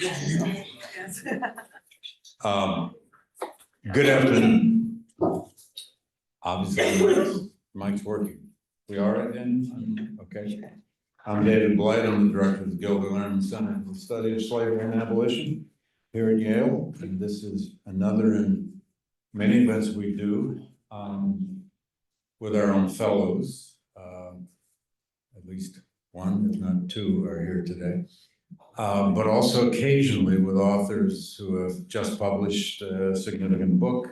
Good afternoon. Obviously, Mike's working. We are again? Okay. I'm David Blight. I'm the director of the Gilder Lehrman Center for the Study of Slavery and Abolition here at Yale. And this is another in many events we do with our own fellows. At least one, if not two, are here today. But also occasionally with authors who have just published a significant book,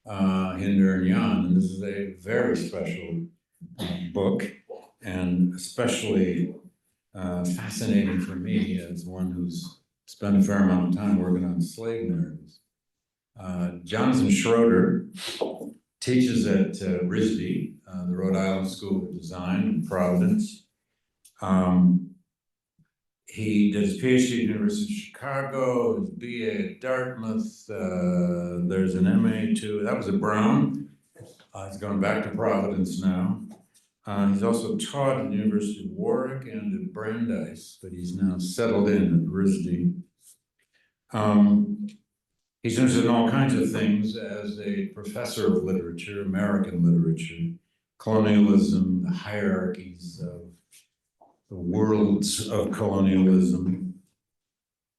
Hinder and Jan. And this is a very special book, and especially fascinating for me as one who's spent a fair amount of time working on slave narratives. Jonathan Schroeder teaches at RISD, the Rhode Island School of Design in Providence. He did his PhD at the University of Chicago, his BA at Dartmouth. There's an MA too. That was at Brown. He's going back to Providence now. He's also taught at the University of Warwick and at Brandeis, but he's now settled in at RISD. He's interested in all kinds of things as a professor of literature, American literature, colonialism, the hierarchies of the worlds of colonialism.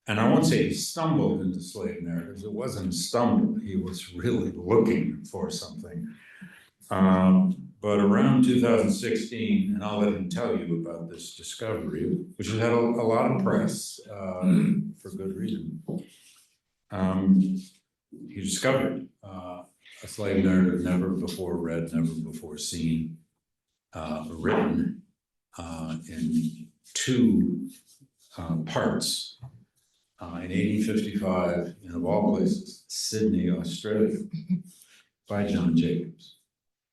And I won't say he stumbled into slave narratives. It wasn't a stumble. He was really looking for something. But around 2016, and I'll let him tell you about this discovery, which has had a lot of press for good reason. He discovered a slave narrative never before read, never before seen, written in two parts in 1855, and of all places, Sydney, Australia, by John Jacobs,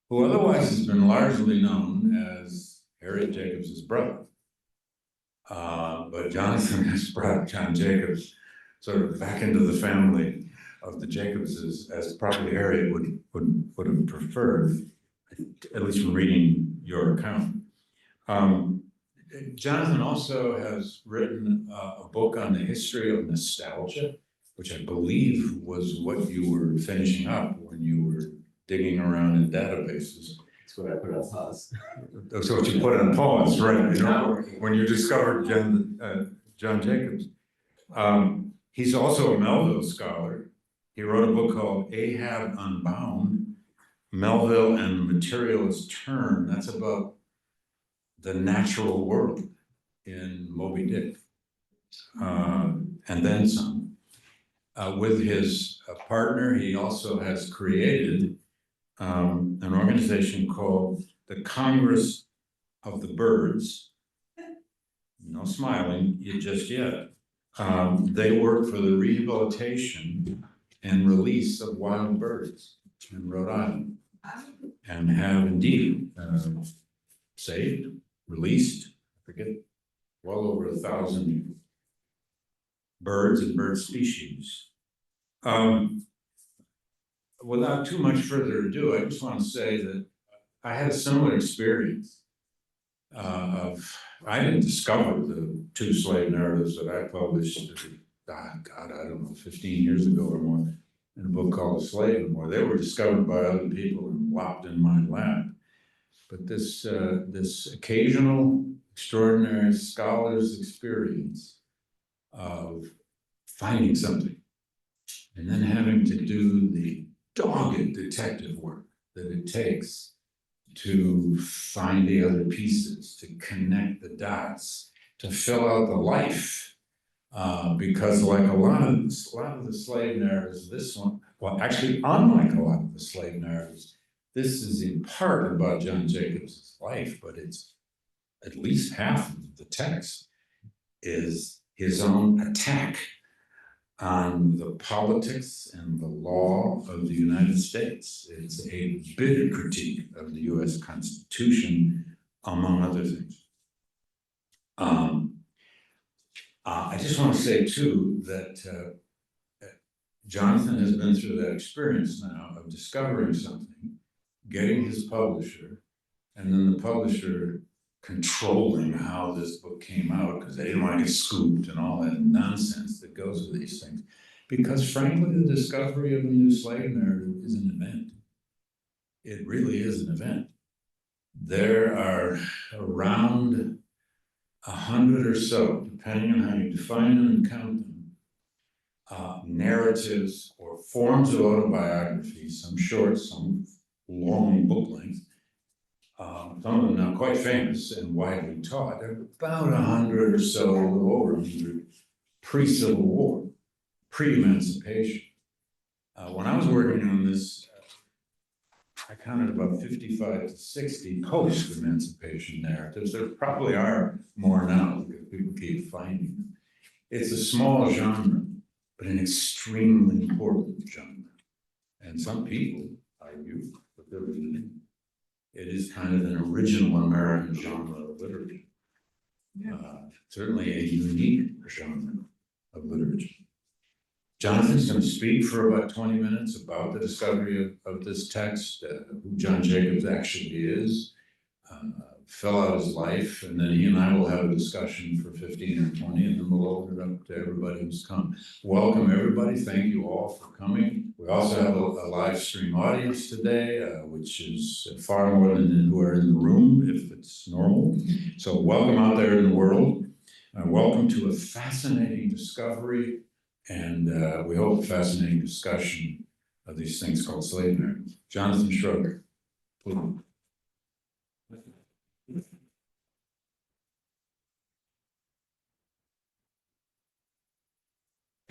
who otherwise has been largely known as Harriet Jacobs' brother. But Jonathan has brought John Jacobs sort of back into the family of the Jacobses, as probably Harriet would have preferred, at least from reading your account. Jonathan also has written a book on the history of nostalgia, which I believe was what you were finishing up when you were digging around in databases. That's what I put on pause. That's what you put on pause, right? You know, when you discovered John Jacobs. He's also a Melville scholar. He wrote a book called Ahab Unbound, Melville and the Materialist Turn. That's about the natural world in Moby Dick, and then some. With his partner, he also has created an organization called the Congress of the Birds. No smiling just yet. They work for the rehabilitation and release of wild birds in Rhode Island, and have indeed saved, released, I forget, well over 1,000 birds and bird species. Without too much further ado, I just want to say that I had a similar experience I didn't discover the two slave narratives that I published, God, I don't know, 15 years ago or more, in a book called A Slave and More. They were discovered by other people and locked in my lab. But this occasional, extraordinary scholar's experience of finding something and then having to do the dogged detective work that it takes to find the other pieces, to connect the dots, to fill out the life. Because like a lot of the slave narratives, this one, well, actually, unlike a lot of the slave narratives, this is in part about John Jacobs' life, but it's at least half of the text is his own attack on the politics and the law of the United States. It's a bitter critique of the US Constitution, among other things. I just want to say too that Jonathan has been through that experience now of discovering something, getting his publisher, and then the publisher controlling how this book came out because they didn't want to get scooped and all that nonsense that goes with these things. Because frankly, the discovery of a new slave narrative is an event. It really is an event. There are around 100 or so, depending on how you define them and count them, narratives or forms of autobiography, some short, some long book length, some of them now quite famous and widely taught. There are about 100 or so, a little over 100, pre-Civil War, pre-emancipation. When I was working on this, I counted about 55 to 60 post-emancipation narratives. There probably are more now because people keep finding them. It's a small genre, but an extremely important genre. And some people argue that they're reading. It is kind of an original American genre of literature. Certainly a unique genre of literature. Jonathan's going to speak for about 20 minutes about the discovery of this text, who John Jacobs actually is, fill out his life, and then he and I will have a discussion for 15 or 20, and then we'll open it up to everybody who's come. Welcome, everybody. Thank you all for coming. We also have a live stream audience today, which is far more than who are in the room, if it's normal. So welcome out there in the world. Welcome to a fascinating discovery, and we hope a fascinating discussion of these things called slave narratives. Jonathan Schroeder, please.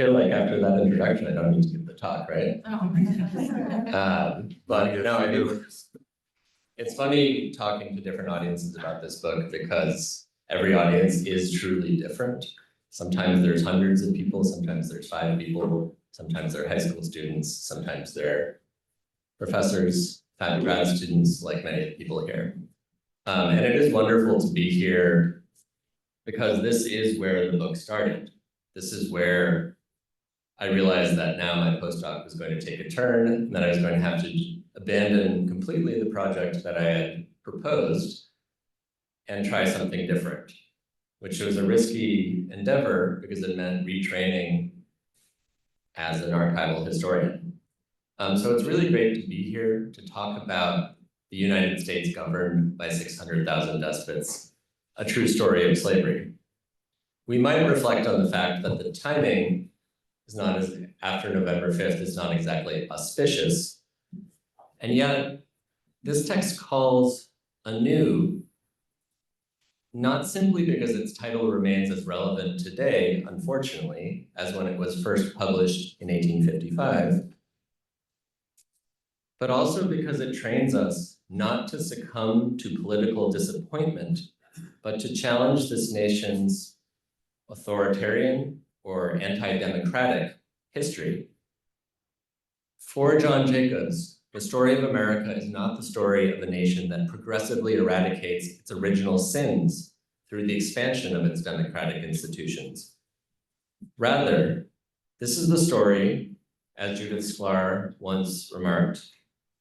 I feel like after that introduction, I don't need to give the talk, right? But you know, I do. It's funny talking to different audiences about this book because every audience is truly different. Sometimes there's hundreds of people, sometimes there's 5 people, sometimes they're high school students, sometimes they're professors, grad students, like many people here. And it is wonderful to be here because this is where the book started. This is where I realized that now my postdoc was going to take a turn, and that I was going to have to abandon completely the project that I had proposed and try something different, which was a risky endeavor because it meant retraining as an archival historian. So it's really great to be here to talk about the United States governed by 600,000 despots, a true story of slavery. We might reflect on the fact that the timing is not as, after November 5th, is not exactly auspicious. And yet, this text calls anew, not simply because its title remains as relevant today, unfortunately, as when it was first published in 1855, but also because it trains us not to succumb to political disappointment, but to challenge this nation's authoritarian or anti-democratic history. For John Jacobs, the story of America is not the story of a nation that progressively eradicates its original sins through the expansion of its democratic institutions. Rather, this is the story, as Judith Sklar once remarked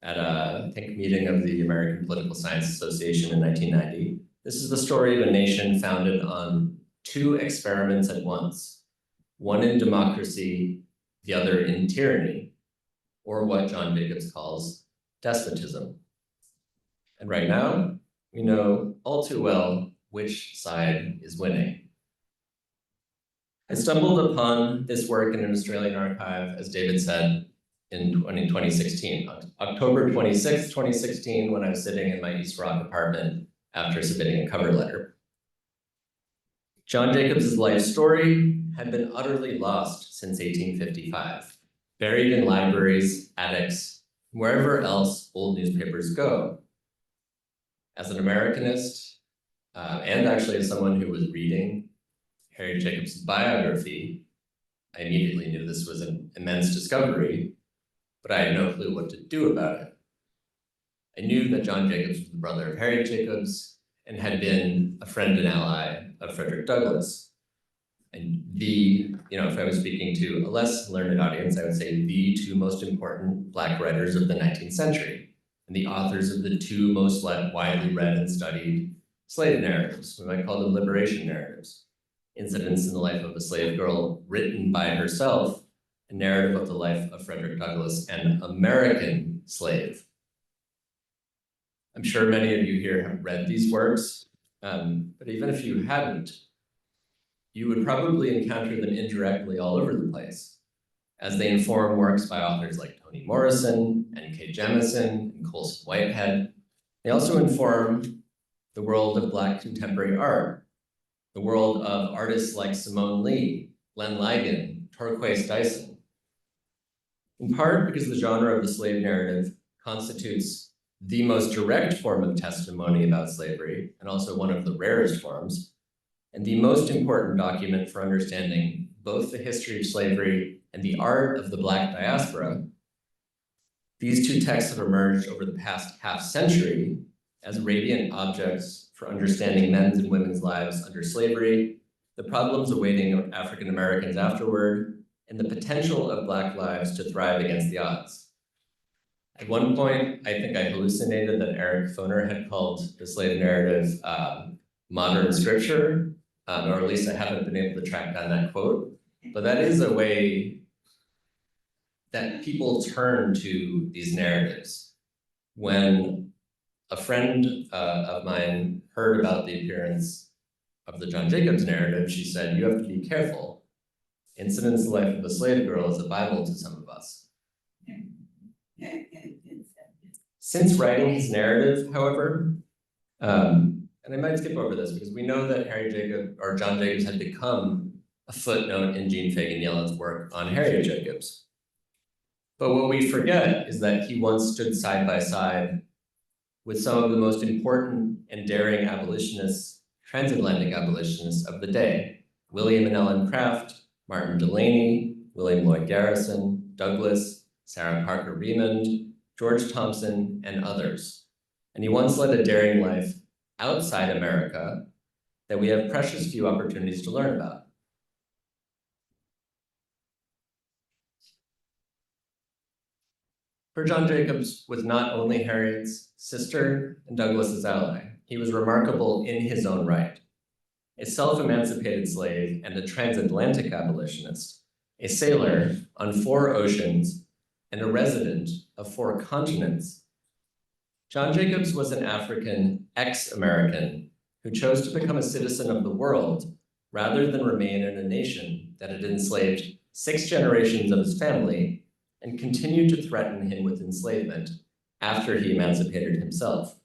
at a, I think, meeting of the American Political Science Association in 1990, this is the story of a nation founded on 2 experiments at once, one in democracy, the other in tyranny, or what John Jacobs calls despotism. And right now, we know all too well which side is winning. I stumbled upon this work in an Australian archive, as David said, in 2016, October 26th, 2016, when I was sitting in my East Rock apartment after submitting a cover letter. John Jacobs' life story had been utterly lost since 1855, buried in libraries, attics, wherever else old newspapers go. As an Americanist, and actually as someone who was reading Harriet Jacobs' biography, I immediately knew this was an immense discovery, but I had no clue what to do about it. I knew that John Jacobs was the brother of Harriet Jacobs and had been a friend and ally of Frederick Douglass. And if I was speaking to a less learned audience, I would say the 2 most important Black writers of the 19th century, and the authors of the 2 most widely read and studied slave narratives, we might call them liberation narratives, incidents in the life of a slave girl written by herself, a narrative of the life of Frederick Douglass, an American slave. I'm sure many of you here have read these works, but even if you hadn't, you would probably encounter them indirectly all over the place, as they inform works by authors like Toni Morrison, N.K. Jemisin, and Colson Whitehead. They also inform the world of Black contemporary art, the world of artists like Simone Lee, Len Ligon, Torquay Dyson. In part because the genre of the slave narrative constitutes the most direct form of testimony about slavery, and also one of the rarest forms, and the most important document for understanding both the history of slavery and the art of the Black diaspora. These two texts have emerged over the past half century as radiant objects for understanding men's and women's lives under slavery, the problems awaiting African Americans afterward, and the potential of Black lives to thrive against the odds. At one point, I think I hallucinated that Eric Foner had called the slave narrative modern scripture, or at least I haven't been able to track down that quote, but that is a way that people turn to these narratives. When a friend of mine heard about the appearance of the John Jacobs narrative, she said, "You have to be careful. Incidents in the life of a slave girl is a Bible to some of us." Since writing his narrative, however, and I might skip over this because we know that Harriet Jacobs, or John Jacobs, had become a footnote in Jean Fagan Yellen's work on Harriet Jacobs. But what we forget is that he once stood side by side with some of the most important and daring abolitionists, transatlantic abolitionists of the day: William and Ellen Craft, Martin Delany, William Lloyd Garrison, Douglass, Sarah Parker Remond, George Thompson, and others. And he once led a daring life outside America that we have precious few opportunities to learn about. For John Jacobs was not only Harriet's sister and Douglass's ally, he was remarkable in his own right. A self-emancipated slave and a transatlantic abolitionist, a sailor on 4 oceans, and a resident of 4 continents. John Jacobs was an African ex-American who chose to become a citizen of the world rather than remain in a nation that had enslaved 6 generations of his family and continued to threaten him with enslavement after he emancipated himself.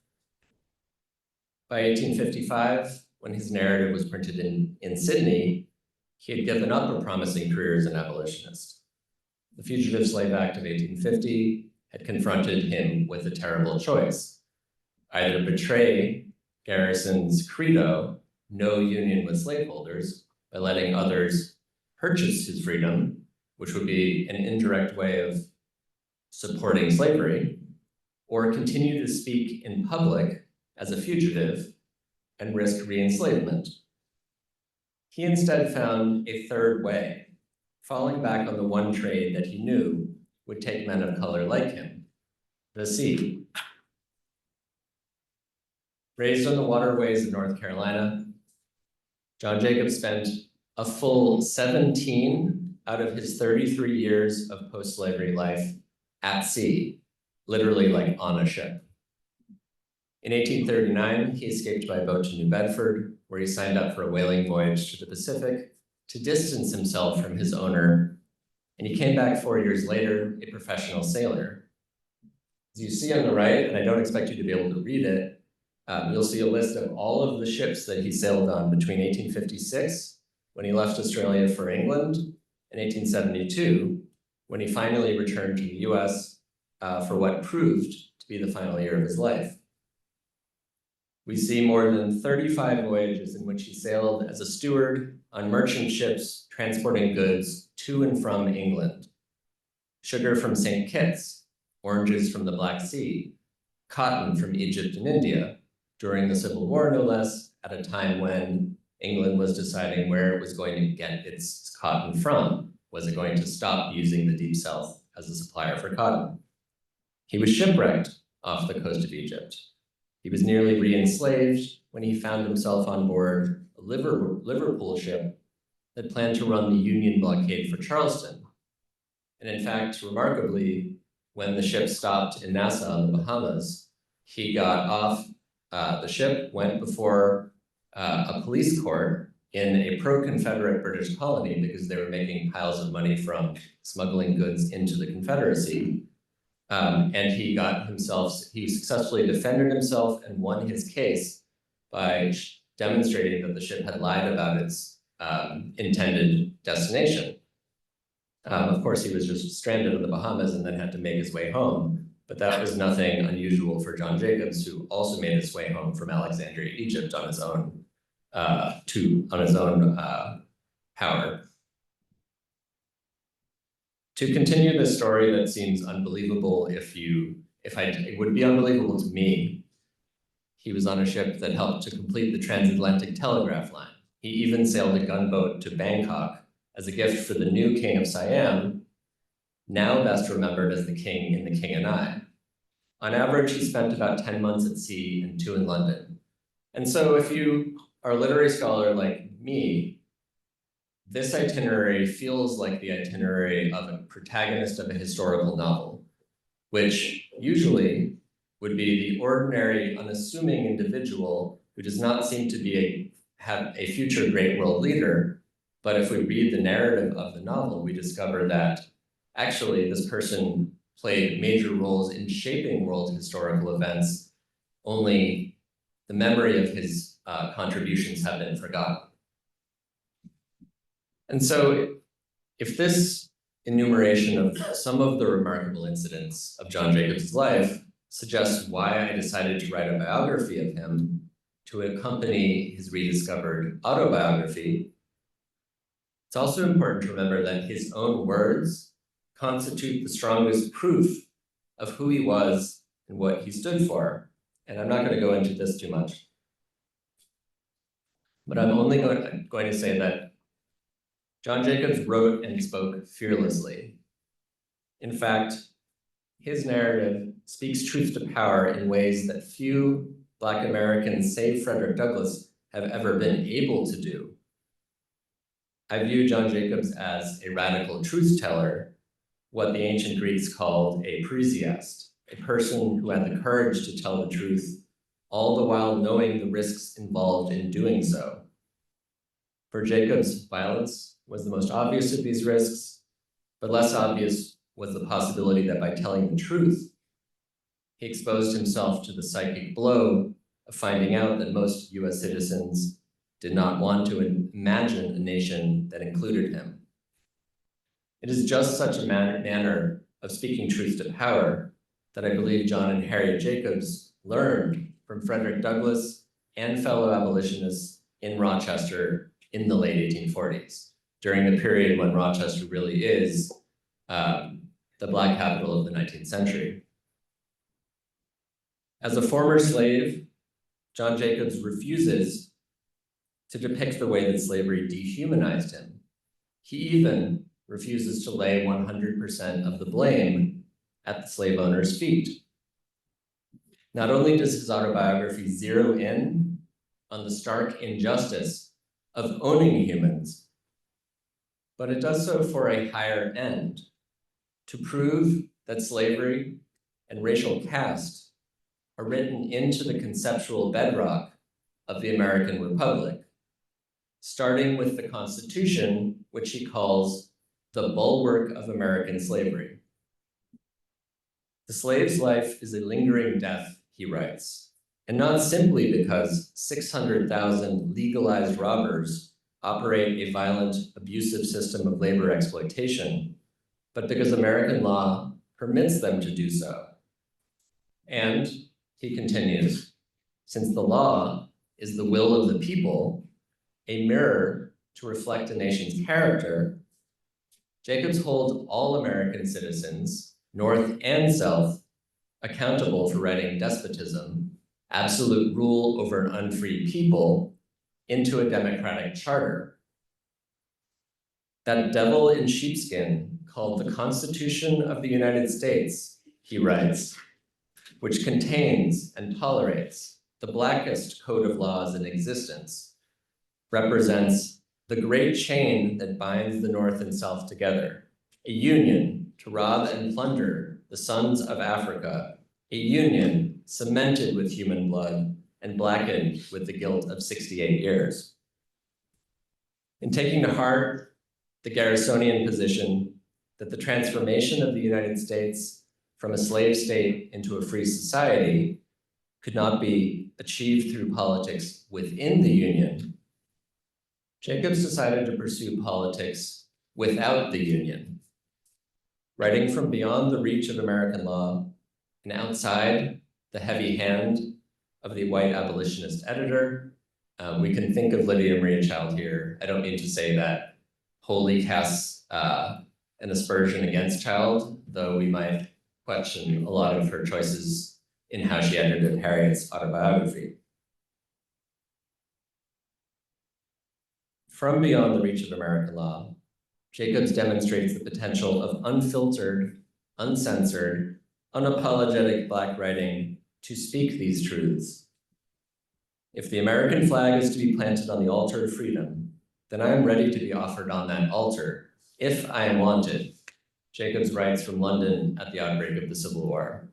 By 1855, when his narrative was printed in Sydney, he had given up a promising career as an abolitionist. The Fugitive Slave Act of 1850 had confronted him with a terrible choice: either betray Garrison's credo, no union with slaveholders, by letting others purchase his freedom, which would be an indirect way of supporting slavery, or continue to speak in public as a fugitive and risk re-enslavement. He instead found a third way, falling back on the one trade that he knew would take men of color like him: the sea. Raised on the waterways of North Carolina, John Jacobs spent a full 17 out of his 33 years of post-slavery life at sea, literally like on a ship. In 1839, he escaped by boat to New Bedford, where he signed up for a whaling voyage to the Pacific to distance himself from his owner, and he came back 4 years later, a professional sailor. As you see on the right, and I don't expect you to be able to read it, you'll see a list of all of the ships that he sailed on between 1856, when he left Australia for England, and 1872, when he finally returned to the US for what proved to be the final year of his life. We see more than 35 voyages in which he sailed as a steward on merchant ships transporting goods to and from England. Sugar from St. Kitts, oranges from the Black Sea, cotton from Egypt and India, during the Civil War, no less, at a time when England was deciding where it was going to get its cotton from. Was it going to stop using the Deep South as a supplier for cotton? He was shipwrecked off the coast of Egypt. He was nearly re-enslaved when he found himself on board a Liverpool ship that planned to run the Union blockade for Charleston. And in fact, remarkably, when the ship stopped in Nassau in the Bahamas, he got off the ship, went before a police court in a pro-Confederate British colony because they were making piles of money from smuggling goods into the Confederacy. And he successfully defended himself and won his case by demonstrating that the ship had lied about its intended destination. Of course, he was just stranded in the Bahamas and then had to make his way home, but that was nothing unusual for John Jacobs, who also made his way home from Alexandria, Egypt on his own power. To continue this story that seems unbelievable it would be unbelievable to me. He was on a ship that helped to complete the transatlantic telegraph line. He even sailed a gunboat to Bangkok as a gift for the new king of Siam, now best remembered as the king in The King and I. On average, he spent about 10 months at sea and 2 in London. And so if you are a literary scholar like me, this itinerary feels like the itinerary of a protagonist of a historical novel, which usually would be the ordinary, unassuming individual who does not seem to have a future great world leader. But if we read the narrative of the novel, we discover that actually this person played major roles in shaping world historical events, only the memory of his contributions have been forgotten. And so if this enumeration of some of the remarkable incidents of John Jacobs' life suggests why I decided to write a biography of him to accompany his rediscovered autobiography, it's also important to remember that his own words constitute the strongest proof of who he was and what he stood for. And I'm not going to go into this too much, but I'm only going to say that John Jacobs wrote and spoke fearlessly. In fact, his narrative speaks truth to power in ways that few Black Americans, save Frederick Douglass, have ever been able to do. I view John Jacobs as a radical truth teller, what the ancient Greeks called a parrhesiast, a person who had the courage to tell the truth, all the while knowing the risks involved in doing so. For Jacobs, violence was the most obvious of these risks, but less obvious was the possibility that by telling the truth, he exposed himself to the psychic blow of finding out that most US citizens did not want to imagine a nation that included him. It is just such a manner of speaking truth to power that I believe John and Harriet Jacobs learned from Frederick Douglass and fellow abolitionists in Rochester in the late 1840s, during the period when Rochester really is the Black capital of the 19th century. As a former slave, John Jacobs refuses to depict the way that slavery dehumanized him. He even refuses to lay 100% of the blame at the slave owner's feet. Not only does his autobiography zero in on the stark injustice of owning humans, but it does so for a higher end, to prove that slavery and racial caste are written into the conceptual bedrock of the American Republic, starting with the Constitution, which he calls the bulwark of American slavery. The slave's life is a lingering death, he writes, and not simply because 600,000 legalized robbers operate a violent, abusive system of labor exploitation, but because American law permits them to do so. And, he continues, since the law is the will of the people, a mirror to reflect a nation's character, Jacobs holds all American citizens, North and South, accountable for writing despotism, absolute rule over an unfree people, into a democratic charter. That devil in sheepskin, called the Constitution of the United States, he writes, which contains and tolerates the blackest code of laws in existence, represents the great chain that binds the North and South together, a union to rob and plunder the sons of Africa, a union cemented with human blood and blackened with the guilt of 68 years. In taking to heart the Garrisonian position that the transformation of the United States from a slave state into a free society could not be achieved through politics within the Union, Jacobs decided to pursue politics without the Union, writing from beyond the reach of American law and outside the heavy hand of the white abolitionist editor. We can think of Lydia Maria Child here. I don't mean to say that wholly casts an aspersion against Child, though we might question a lot of her choices in how she edited Harriet's autobiography. From beyond the reach of American law, Jacobs demonstrates the potential of unfiltered, uncensored, unapologetic Black writing to speak these truths. If the American flag is to be planted on the altar of freedom, then I am ready to be offered on that altar, if I am wanted, Jacobs writes from London at the outbreak of the Civil War.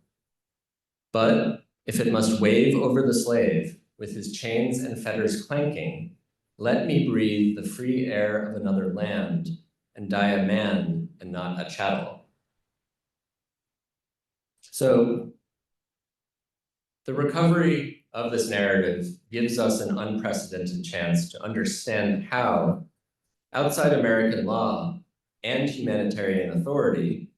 But if it must wave over the slave with his chains and fetters clanking, let me breathe the free air of another land and die a man and not a chattel. So the recovery of this narrative gives us an unprecedented chance to understand how, outside American law and humanitarian authority,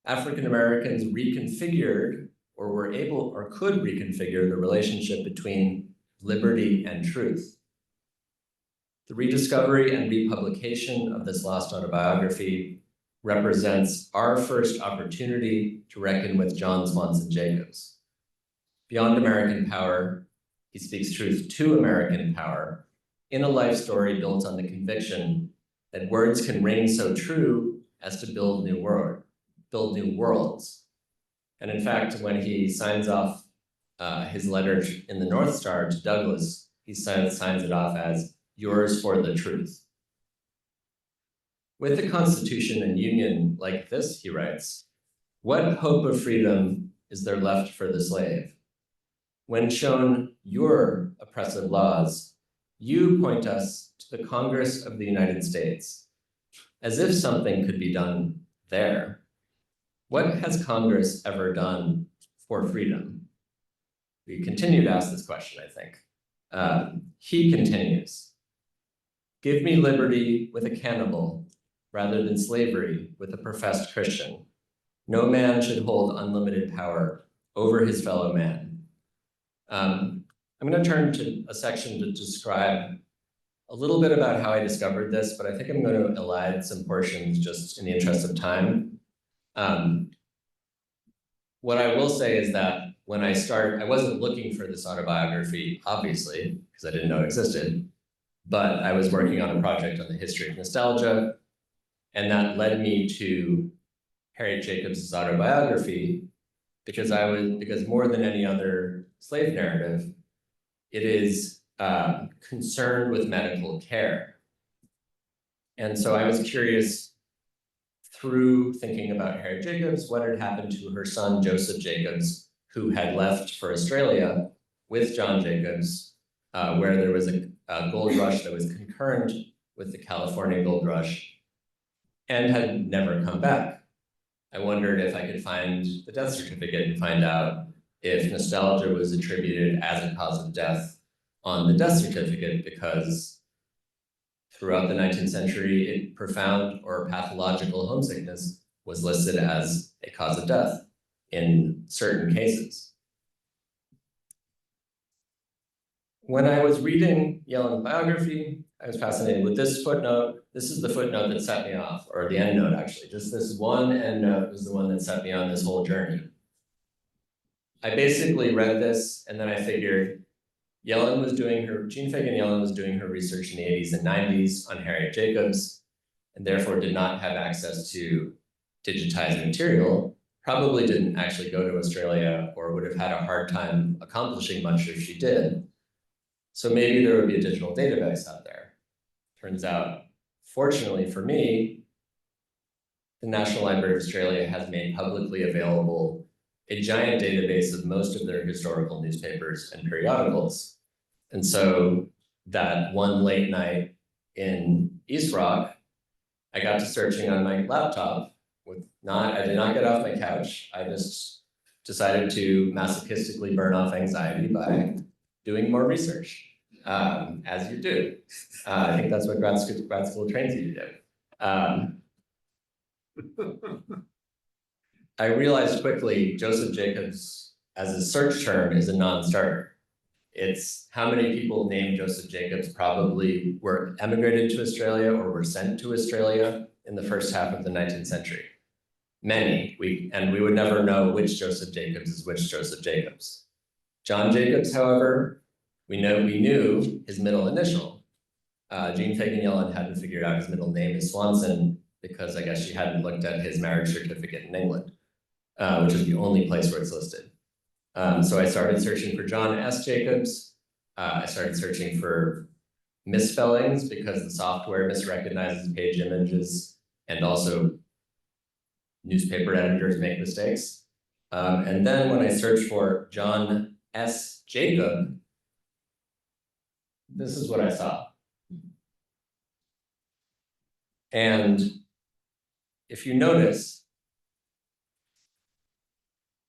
African Americans reconfigured or were able or could reconfigure the relationship between liberty and truth. The rediscovery and republication of this lost autobiography represents our first opportunity to reckon with John Swanson Jacobs. Beyond American power, he speaks truth to American power in a life story built on the conviction that words can ring so true as to build new worlds. And in fact, when he signs off his letter in the North Star to Douglass, he signs it off as yours for the truth. With a constitution and union like this, he writes, what hope of freedom is there left for the slave? When shown your oppressive laws, you point us to the Congress of the United States, as if something could be done there. What has Congress ever done for freedom? We continue to ask this question, I think. He continues, give me liberty with a cannibal rather than slavery with a professed Christian. No man should hold unlimited power over his fellow man. I'm going to turn to a section to describe a little bit about how I discovered this, but I think I'm going to elide some portions just in the interest of time. What I will say is that when I wasn't looking for this autobiography, obviously, because I didn't know it existed, but I was working on a project on the history of nostalgia, and that led me to Harriet Jacobs' autobiography, because more than any other slave narrative, it is concerned with medical care. And so I was curious, through thinking about Harriet Jacobs, what had happened to her son, Joseph Jacobs, who had left for Australia with John Jacobs, where there was a gold rush that was concurrent with the California gold rush, and had never come back. I wondered if I could find the death certificate and find out if nostalgia was attributed as a cause of death on the death certificate, because throughout the 19th century, profound or pathological homesickness was listed as a cause of death in certain cases. When I was reading Yellen's biography, I was fascinated with this footnote. This is the footnote that set me off, or the endnote actually. Just this one endnote was the one that set me on this whole journey. I basically read this and then I figured Jean Fagan Yellen was doing her research in the 80s and 90s on Harriet Jacobs, and therefore did not have access to digitized material. probably didn't actually go to Australia or would have had a hard time accomplishing much if she did. So maybe there would be a digital database out there. Turns out, fortunately for me, the National Library of Australia has made publicly available a giant database of most of their historical newspapers and periodicals. And so that one late night in East Rock, I got to searching on my laptop I did not get off my couch. I just decided to masochistically burn off anxiety by doing more research, as you do. I think that's what grad school trains you to do. I realized quickly Joseph Jacobs as a search term is a non-starter. It's how many people named Joseph Jacobs probably were emigrated to Australia or were sent to Australia in the first half of the 19th century. Many, and we would never know which Joseph Jacobs is which Joseph Jacobs. John Jacobs, however, we knew his middle initial. Jean Fagan Yellen hadn't figured out his middle name is Swanson because I guess she hadn't looked at his marriage certificate in England, which is the only place where it's listed. So I started searching for John S. Jacobs. I started searching for misspellings because the software misrecognizes page images and also newspaper editors make mistakes. And then when I searched for John S. Jacob, this is what I saw. And if you notice,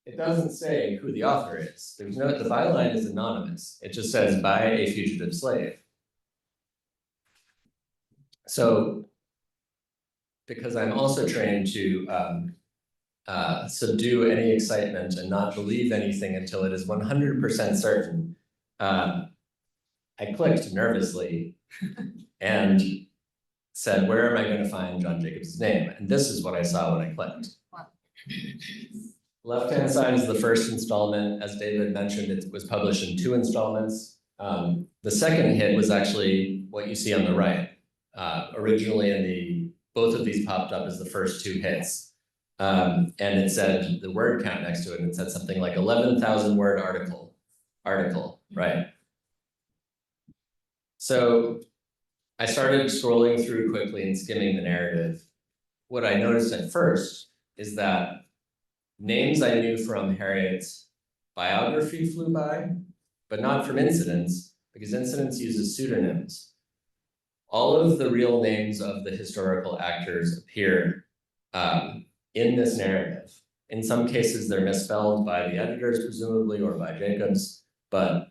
it doesn't say who the author is. The byline is anonymous. It just says by a fugitive slave. So, because I'm also trained to subdue any excitement and not believe anything until it is 100% certain, I clicked nervously and said, where am I going to find John Jacobs' name? And this is what I saw when I clicked. Left-hand side is the first installment. As David mentioned, it was published in 2 installments. The second hit was actually what you see on the right. Originally, both of these popped up as the first 2 hits. And it said the word count next to it, and it said something like 11,000 word article, right? So I started scrolling through quickly and skimming the narrative. What I noticed at first is that names I knew from Harriet's biography flew by, but not from Incidents, because Incidents uses pseudonyms. All of the real names of the historical actors appeared in this narrative. In some cases, they're misspelled by the editors, presumably, or by Jacobs, but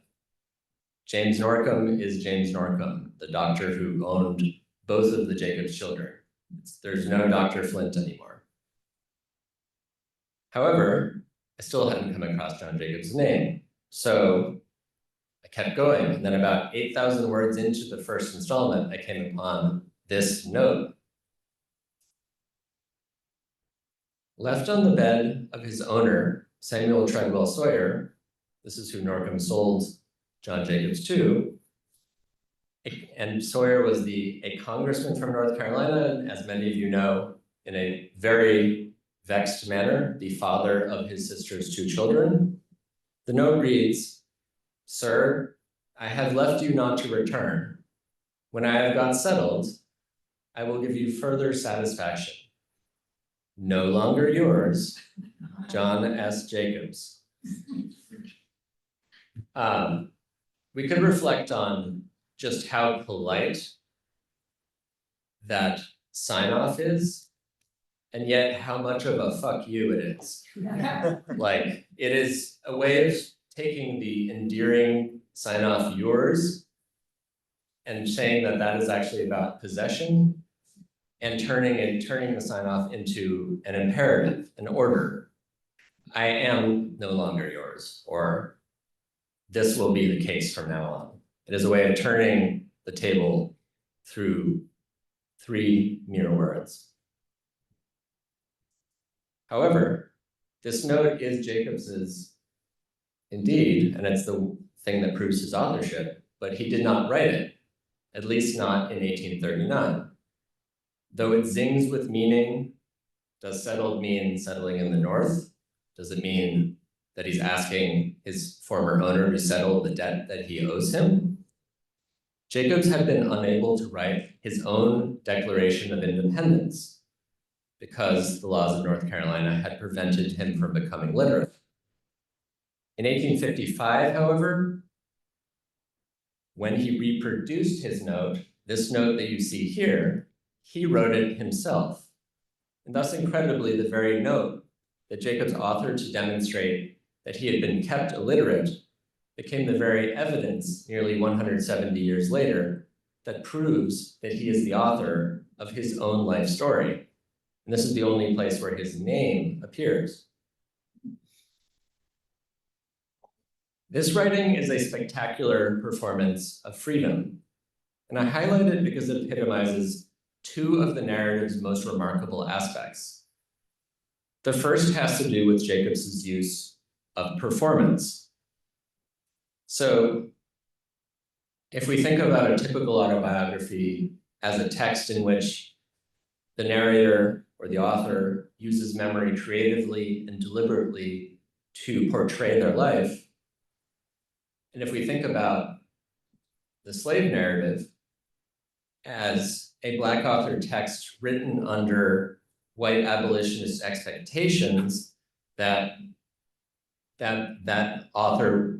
James Norcombe is James Norcombe, the doctor who owned both of the Jacobs children. There's no Dr. Flint anymore. However, I still hadn't come across John Jacobs' name, so I kept going, and then about 8,000 words into the first installment, I came upon this note. Left on the bed of his owner, Samuel Treadwell Sawyer, this is who Norcombe sold John Jacobs to, and Sawyer was a congressman from North Carolina, and as many of you know, in a very vexed manner, the father of his sister's 2 children. The note reads, "Sir, I have left you not to return. When I have got settled, I will give you further satisfaction. No longer yours, John S. Jacobs." We could reflect on just how polite that sign-off is, and yet how much of a fuck you it is. Like, it is a way of taking the endearing sign-off yours and saying that that is actually about possession, and turning the sign-off into an imperative, an order. I am no longer yours, or this will be the case from now on. It is a way of turning the table through 3 mere words. However, this note is Jacobs's indeed, and it's the thing that proves his authorship, but he did not write it, at least not in 1839. Though it zings with meaning, does settled mean settling in the North? Does it mean that he's asking his former owner to settle the debt that he owes him? Jacobs had been unable to write his own Declaration of Independence because the laws of North Carolina had prevented him from becoming literate. In 1855, however, when he reproduced his note, this note that you see here, he wrote it himself. And thus, incredibly, the very note that Jacobs authored to demonstrate that he had been kept illiterate became the very evidence nearly 170 years later that proves that he is the author of his own life story. And this is the only place where his name appears. This writing is a spectacular performance of freedom, and I highlight it because it epitomizes two of the narrative's most remarkable aspects. The first has to do with Jacobs's use of performance. So if we think about a typical autobiography as a text in which the narrator or the author uses memory creatively and deliberately to portray their life, and if we think about the slave narrative as a Black author text written under white abolitionist expectations that author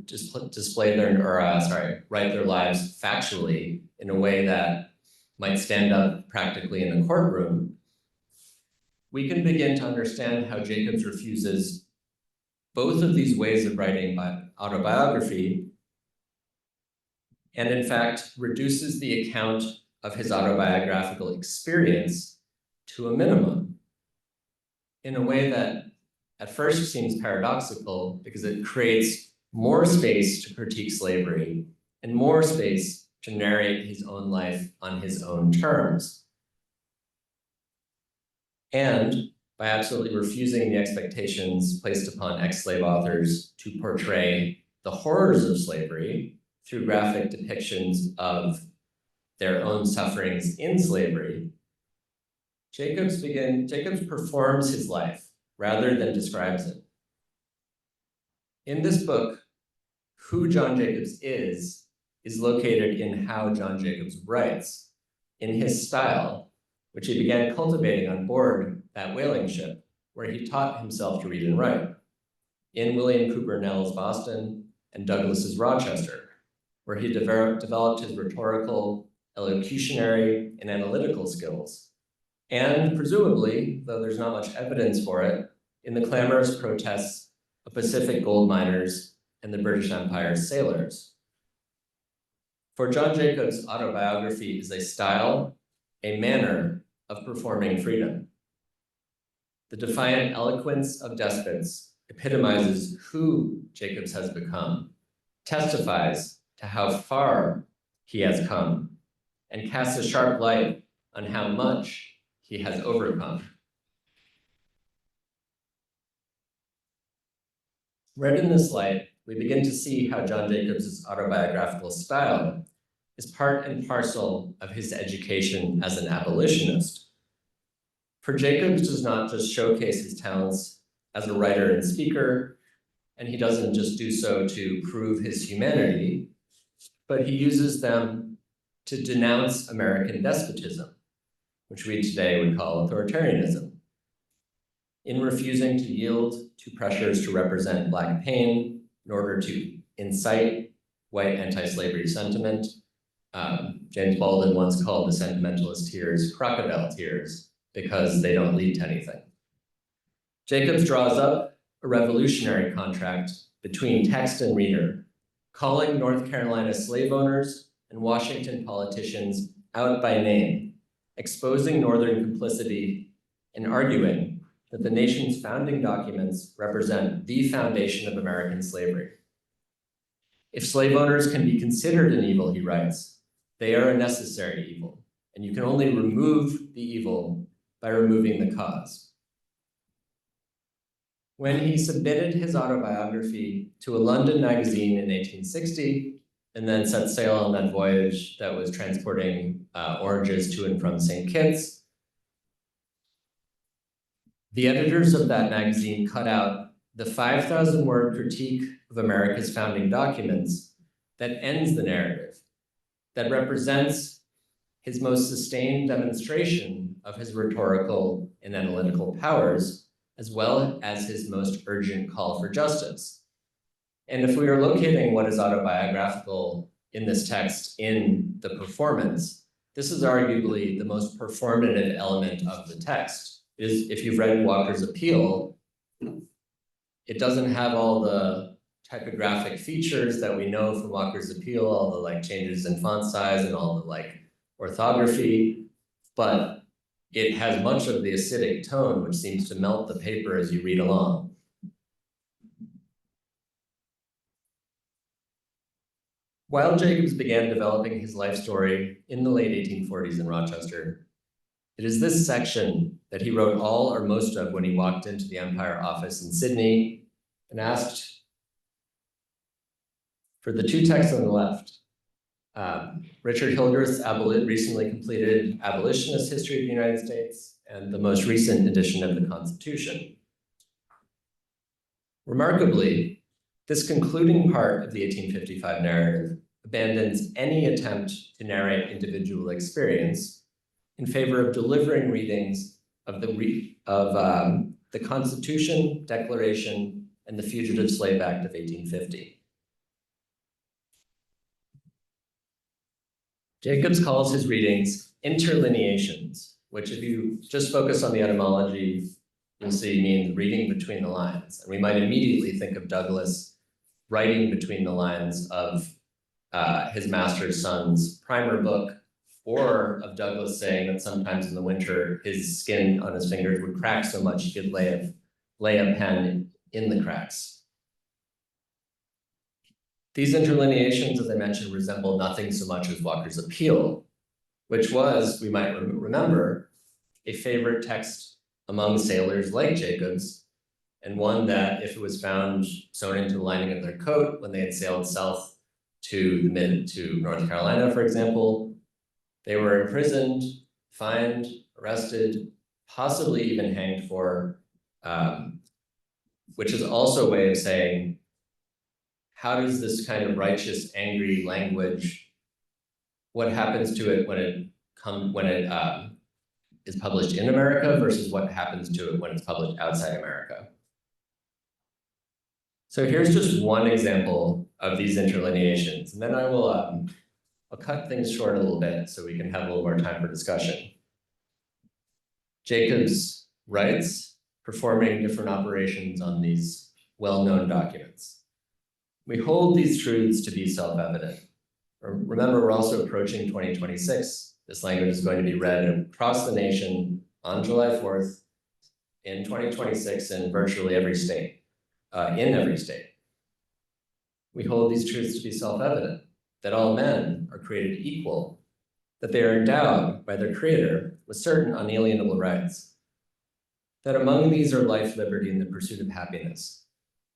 write their lives factually in a way that might stand up practically in a courtroom, we can begin to understand how Jacobs refuses both of these ways of writing autobiography, and in fact reduces the account of his autobiographical experience to a minimum in a way that at first seems paradoxical because it creates more space to critique slavery and more space to narrate his own life on his own terms. And by absolutely refusing the expectations placed upon ex-slave authors to portray the horrors of slavery through graphic depictions of their own sufferings in slavery, Jacobs performs his life rather than describes it. In this book, who John Jacobs is located in how John Jacobs writes, in his style, which he began cultivating on board that whaling ship, where he taught himself to read and write, in William Cooper Nell's Boston and Douglass's Rochester, where he developed his rhetorical, elocutionary, and analytical skills, and presumably, though there's not much evidence for it, in the clamorous protests of Pacific gold miners and the British Empire's sailors. For John Jacobs, autobiography is a style, a manner of performing freedom. The defiant eloquence of despots epitomizes who Jacobs has become, testifies to how far he has come, and casts a sharp light on how much he has overcome. Read in this light, we begin to see how John Jacobs' autobiographical style is part and parcel of his education as an abolitionist. For Jacobs does not just showcase his talents as a writer and speaker, and he doesn't just do so to prove his humanity, but he uses them to denounce American despotism, which we today would call authoritarianism. In refusing to yield to pressures to represent Black pain in order to incite white anti-slavery sentiment, James Baldwin once called the sentimentalist tears crocodile tears because they don't lead to anything. Jacobs draws up a revolutionary contract between text and reader, calling North Carolina slave owners and Washington politicians out by name, exposing Northern complicity and arguing that the nation's founding documents represent the foundation of American slavery. If slave owners can be considered an evil, he writes, they are a necessary evil, and you can only remove the evil by removing the cause. When he submitted his autobiography to a London magazine in 1860, and then set sail on that voyage that was transporting oranges to and from St. Kitts, the editors of that magazine cut out the 5,000-word critique of America's founding documents that ends the narrative, that represents his most sustained demonstration of his rhetorical and analytical powers, as well as his most urgent call for justice. And if we are locating what is autobiographical in this text in the performance, this is arguably the most performative element of the text. If you've read Walker's Appeal, it doesn't have all the typographic features that we know from Walker's Appeal, all the like changes in font size and all the like orthography, but it has much of the acidic tone, which seems to melt the paper as you read along. While Jacobs began developing his life story in the late 1840s in Rochester, it is this section that he wrote all or most of when he walked into the Empire office in Sydney and asked for the two texts on the left. Richard Hildreth's recently completed Abolitionist History of the United States and the most recent edition of the Constitution. Remarkably, this concluding part of the 1855 narrative abandons any attempt to narrate individual experience in favor of delivering readings of the Constitution, Declaration, and the Fugitive Slave Act of 1850. Jacobs calls his readings interlineations, which if you just focus on the etymology, you'll see means reading between the lines. And we might immediately think of Douglass writing between the lines of his master's son's primer book, or of Douglass saying that sometimes in the winter, his skin on his fingers would crack so much he could lay a pen in the cracks. These interlineations, as I mentioned, resemble nothing so much as Walker's Appeal, which was, we might remember, a favorite text among sailors like Jacobs, and one that, if it was found sewn into the lining of their coat when they had sailed south to North Carolina, for example, they were imprisoned, fined, arrested, possibly even hanged for, which is also a way of saying, how does this kind of righteous, angry language, what happens to it when it is published in America versus what happens to it when it's published outside America? So here's just one example of these interlineations, and then I will I'll cut things short a little bit so we can have a little more time for discussion. Jacobs writes, performing different operations on these well-known documents. We hold these truths to be self-evident. Remember, we're also approaching 2026. This language is going to be read across the nation on July 4th in 2026 in virtually every state, in every state. We hold these truths to be self-evident, that all men are created equal, that they are endowed by their creator with certain unalienable rights, that among these are life, liberty, and the pursuit of happiness,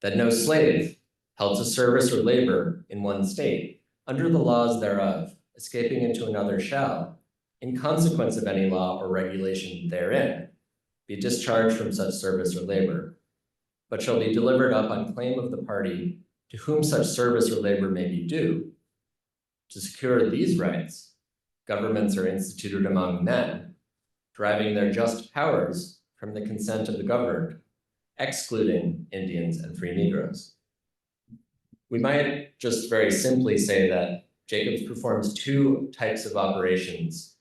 that no slave held to service or labor in one state, under the laws thereof, escaping into another shall, in consequence of any law or regulation therein, be discharged from such service or labor, but shall be delivered up on claim of the party to whom such service or labor may be due. To secure these rights, governments are instituted among men, deriving their just powers from the consent of the governed, excluding Indians and free Negroes. We might just very simply say that Jacobs performs two types of operations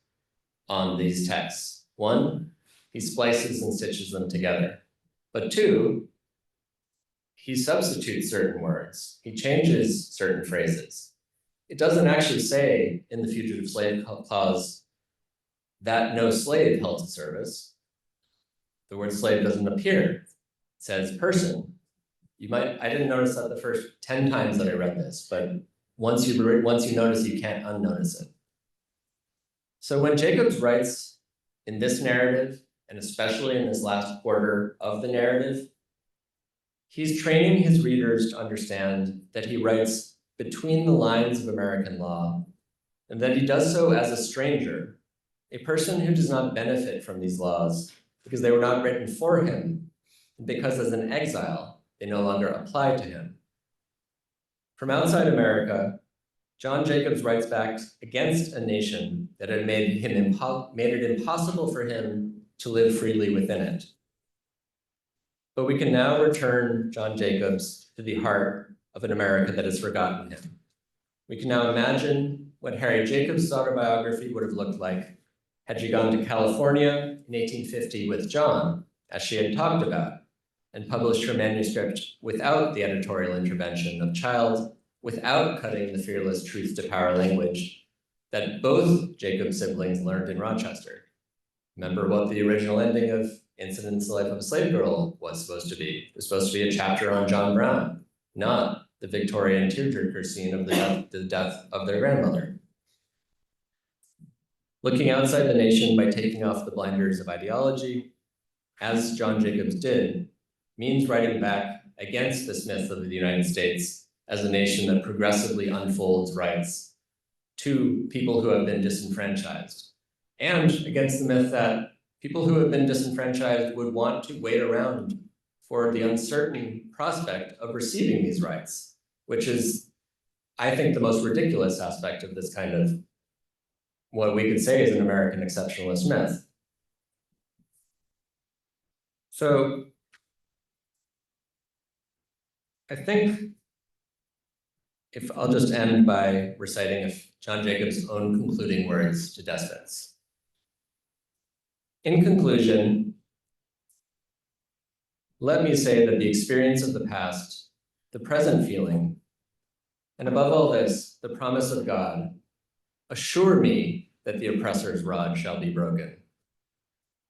on these texts. One, he splices and stitches them together. But two, he substitutes certain words. He changes certain phrases. It doesn't actually say in the Fugitive Slave Clause that no slave held to service. The word slave doesn't appear. It says person. I didn't notice that the first 10 times that I read this, but once you notice, you can't unnotice it. So when Jacobs writes in this narrative, and especially in this last quarter of the narrative, he's training his readers to understand that he writes between the lines of American law, and that he does so as a stranger, a person who does not benefit from these laws because they were not written for him, and because as an exile, they no longer apply to him. From outside America, John Jacobs writes back against a nation that had made it impossible for him to live freely within it. But we can now return John Jacobs to the heart of an America that has forgotten him. We can now imagine what Harriet Jacobs' autobiography would have looked like had she gone to California in 1850 with John, as she had talked about, and published her manuscript without the editorial intervention of Child, without cutting the fearless truth to power language that both Jacobs siblings learned in Rochester. Remember what the original ending of Incidents in the Life of a Slave Girl was supposed to be. It was supposed to be a chapter on John Brown, not the Victorian tearjerker scene of the death of their grandmother. Looking outside the nation by taking off the blinders of ideology, as John Jacobs did, means writing back against this myth of the United States as a nation that progressively unfolds rights to people who have been disenfranchised, and against the myth that people who have been disenfranchised would want to wait around for the uncertain prospect of receiving these rights, which is, I think, the most ridiculous aspect of this kind of what we could say is an American exceptionalist myth. So I think if I'll just end by reciting John Jacobs' own concluding words to despots. In conclusion, let me say that the experience of the past, the present feeling, and above all this, the promise of God, assure me that the oppressor's rod shall be broken.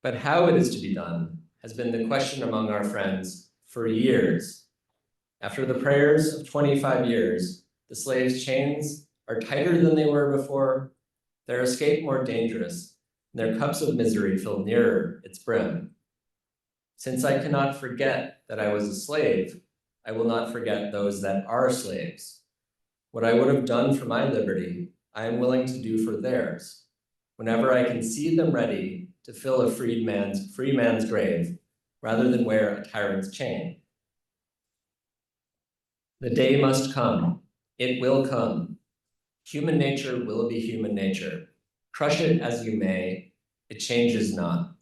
But how it is to be done has been the question among our friends for years. After the prayers of 25 years, the slaves' chains are tighter than they were before, their escape more dangerous, and their cups of misery filled nearer its brim. Since I cannot forget that I was a slave, I will not forget those that are slaves. What I would have done for my liberty, I am willing to do for theirs, whenever I can see them ready to fill a free man's grave, rather than wear a tyrant's chain. The day must come. It will come. Human nature will be human nature. Crush it as you may, it changes not.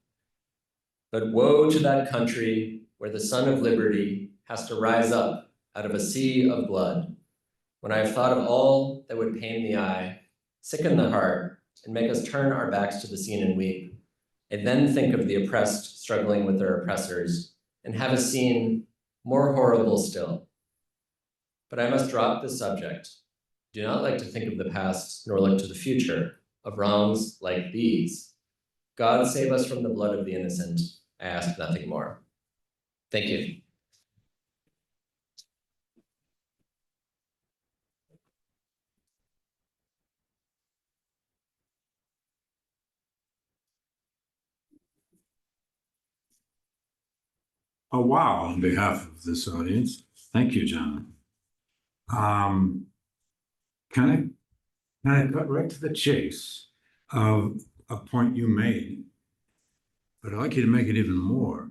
But woe to that country where the sun of liberty has to rise up out of a sea of blood. When I have thought of all that would pain the eye, sicken the heart, and make us turn our backs to the scene and weep, I then think of the oppressed struggling with their oppressors, and have a scene more horrible still. But I must drop this subject. Do not like to think of the past, nor look to the future of wrongs like these. God save us from the blood of the innocent. I ask nothing more. Thank you. Oh, wow, on behalf of this audience, thank you, John. Can I cut right to the chase of a point you made, but I'd like you to make it even more.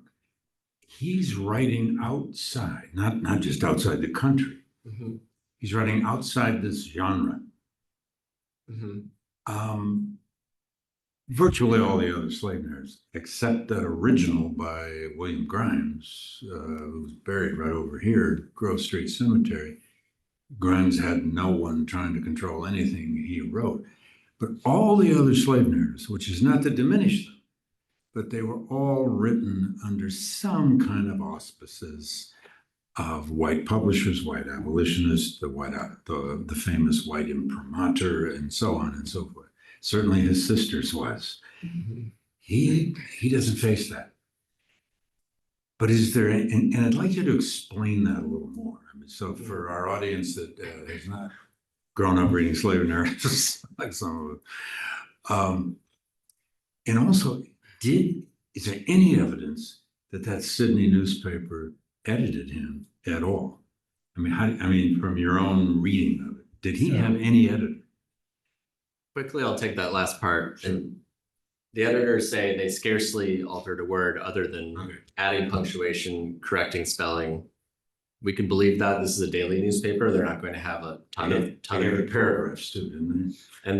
He's writing outside, not just outside the country. Mm-hmm. He's writing outside this genre. Mm-hmm. Virtually all the other slave narratives, except that original by William Grimes, who's buried right over here at Grove Street Cemetery. Grimes had no one trying to control anything he wrote. But all the other slave narratives, which is not to diminish them, but they were all written under some kind of auspices of white publishers, white abolitionists, the famous white imprimatur, and so on and so forth. Certainly his sister's was. Mm-hmm. He doesn't face that. But is there, and I'd like you to explain that a little more. I mean, so for our audience that has not grown up reading slave narratives, like some of it, and also, is there any evidence that Sydney newspaper edited him at all? I mean, from your own reading of it, did he have any editor? Quickly, I'll take that last part. Sure. And the editors say they scarcely altered a word other than adding punctuation, correcting spelling. we can believe that this is a daily newspaper. They're not going to have a ton of paragraphs too, didn't they? and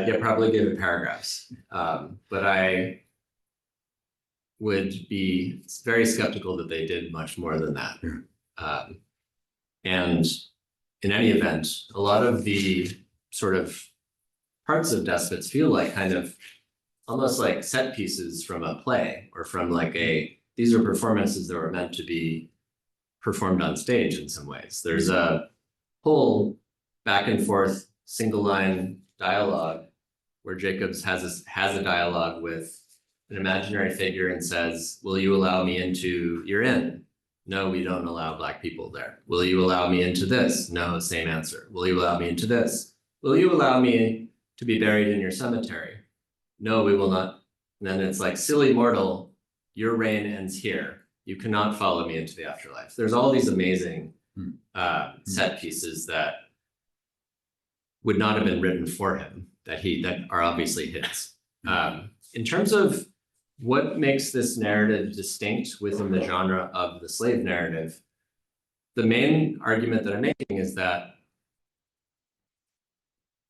they probably give it paragraphs. But I would be very skeptical that they did much more than that. Yeah. And in any event, a lot of the sort of parts of Despots feel like kind of almost like set pieces from a play or from like these are performances that were meant to be performed on stage in some ways. There's a whole back and forth single line dialogue where Jacobs has a dialogue with an imaginary figure and says, will you allow me into your inn? No, we don't allow Black people there. Will you allow me into this? No, same answer. Will you allow me into this? Will you allow me to be buried in your cemetery? No, we will not. And then it's like, silly mortal, your reign ends here. You cannot follow me into the afterlife. There's all these amazing set pieces that would not have been written for him that are obviously his. In terms of what makes this narrative distinct within the genre of the slave narrative, the main argument that I'm making is that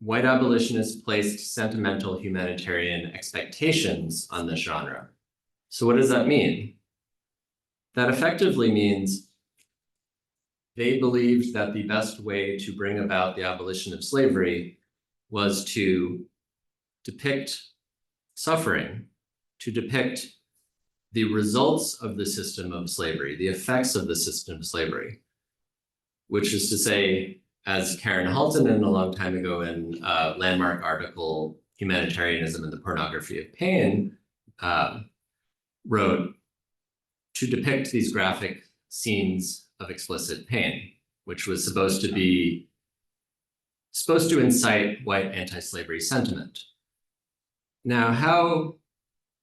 white abolitionists placed sentimental humanitarian expectations on this genre. So what does that mean? That effectively means they believed that the best way to bring about the abolition of slavery was to depict suffering, to depict the results of the system of slavery, the effects of the system of slavery, which is to say, as Karen Haltonen a long time ago in a landmark article, Humanitarianism and the Pornography of Pain, wrote, to depict these graphic scenes of explicit pain, which was supposed to incite white anti-slavery sentiment. Now, how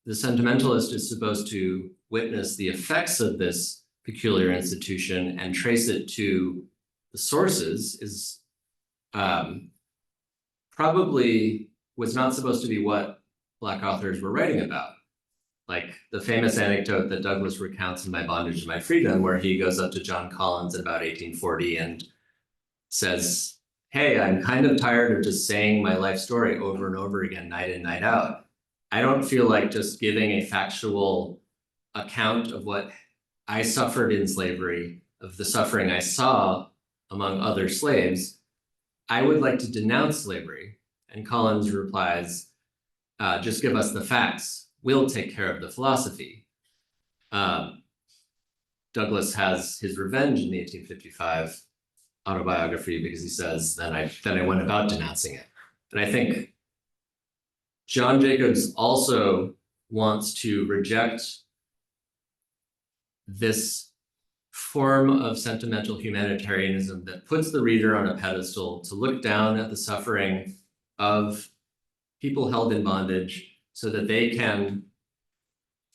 the sentimentalist is supposed to witness the effects of this peculiar institution and trace it to the sources is probably was not supposed to be what Black authors were writing about. Like the famous anecdote that Douglass recounts in My Bondage and My Freedom, where he goes up to John Collins in about 1840 and says, hey, I'm kind of tired of just saying my life story over and over again, night in, night out. I don't feel like just giving a factual account of what I suffered in slavery, of the suffering I saw among other slaves. I would like to denounce slavery. And Collins replies, just give us the facts. We'll take care of the philosophy. Douglass has his revenge in the 1855 autobiography because he says, then I went about denouncing it. And I think John Jacobs also wants to reject this form of sentimental humanitarianism that puts the reader on a pedestal to look down at the suffering of people held in bondage so that they can,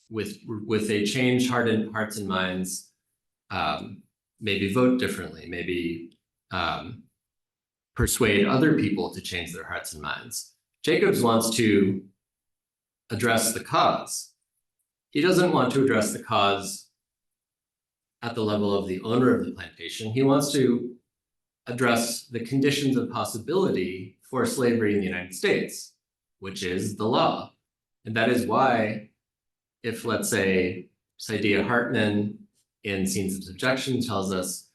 with a changed hearts and minds, maybe vote differently, maybe persuade other people to change their hearts and minds. Jacobs wants to address the cause. He doesn't want to address the cause at the level of the owner of the plantation. He wants to address the conditions of possibility for slavery in the United States, which is the law. And that is why, if let's say Saidiya Hartman in Scenes of Subjection tells us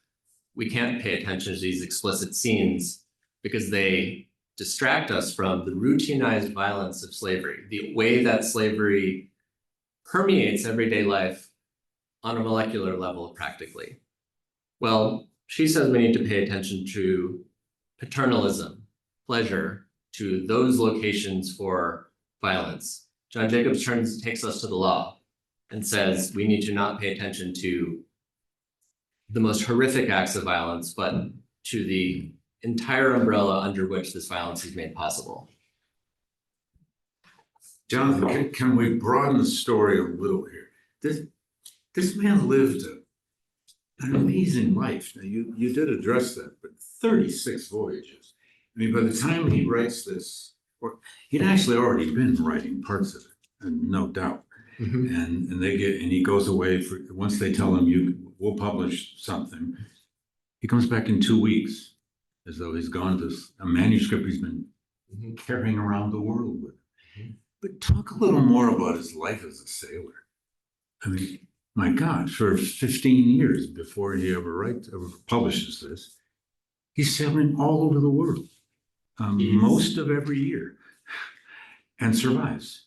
we can't pay attention to these explicit scenes because they distract us from the routinized violence of slavery, the way that slavery permeates everyday life on a molecular level practically. Well, she says we need to pay attention to paternalism, pleasure, to those locations for violence. John Jacobs takes us to the law and says we need to not pay attention to the most horrific acts of violence, but to the entire umbrella under which this violence is made possible. Jonathan, can we broaden the story a little here? This man lived an amazing life. Now, you did address that, but 36 voyages. I mean, by the time he writes this, or he'd actually already been writing parts of it, and no doubt. And he goes away for, once they tell him we'll publish something, he comes back in 2 weeks, as though he's gone to a manuscript he's been carrying around the world with. But talk a little more about his life as a sailor. I mean, my God, for 15 years before he ever publishes this, he's sailing all over the world, most of every year, and survives.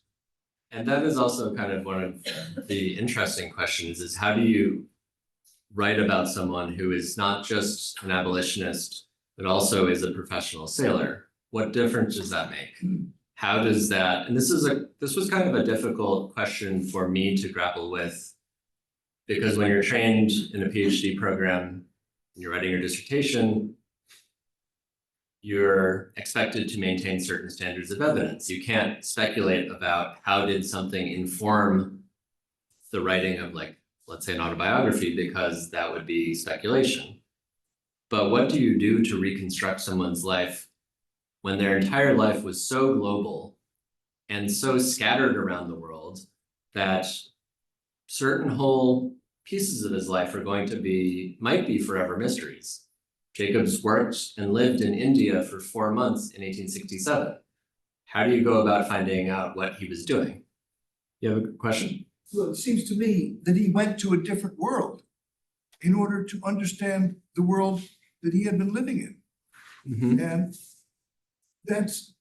And that is also kind of one of the interesting questions, is how do you write about someone who is not just an abolitionist, but also is a professional sailor? What difference does that make? How does that, and this was kind of a difficult question for me to grapple with, because when you're trained in a PhD program and you're writing your dissertation, you're expected to maintain certain standards of evidence. You can't speculate about how did something inform the writing of, like, let's say an autobiography, because that would be speculation. But what do you do to reconstruct someone's life when their entire life was so global and so scattered around the world that certain whole pieces of his life are might be forever mysteries? Jacobs worked and lived in India for 4 months in 1867. How do you go about finding out what he was doing? You have a question? Well, it seems to me that he went to a different world in order to understand the world that he had been living in. And that's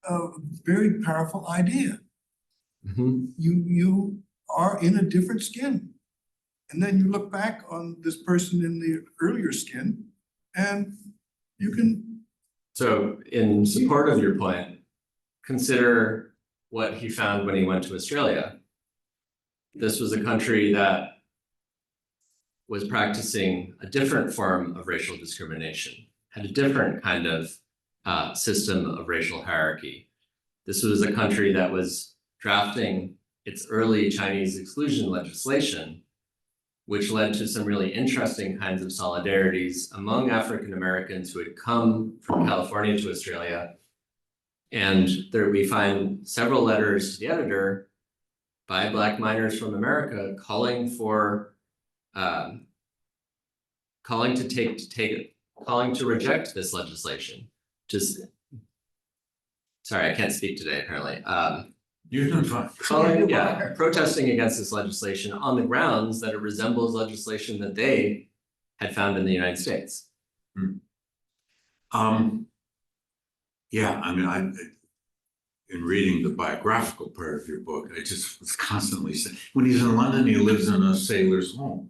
a very powerful idea. You are in a different skin. And then you look back on this person in the earlier skin, and you can. So in support of your point, consider what he found when he went to Australia. This was a country that was practicing a different form of racial discrimination, had a different kind of system of racial hierarchy. This was a country that was drafting its early Chinese exclusion legislation, which led to some really interesting kinds of solidarities among African Americans who had come from California to Australia. And there we find several letters to the editor by Black miners from America calling to reject this legislation. Sorry, I can't speak today, apparently. You're doing fine. Protesting against this legislation on the grounds that it resembles legislation that they had found in the United States. Yeah, I mean, in reading the biographical part of your book, I just was constantly saying, when he's in London, he lives in a sailor's home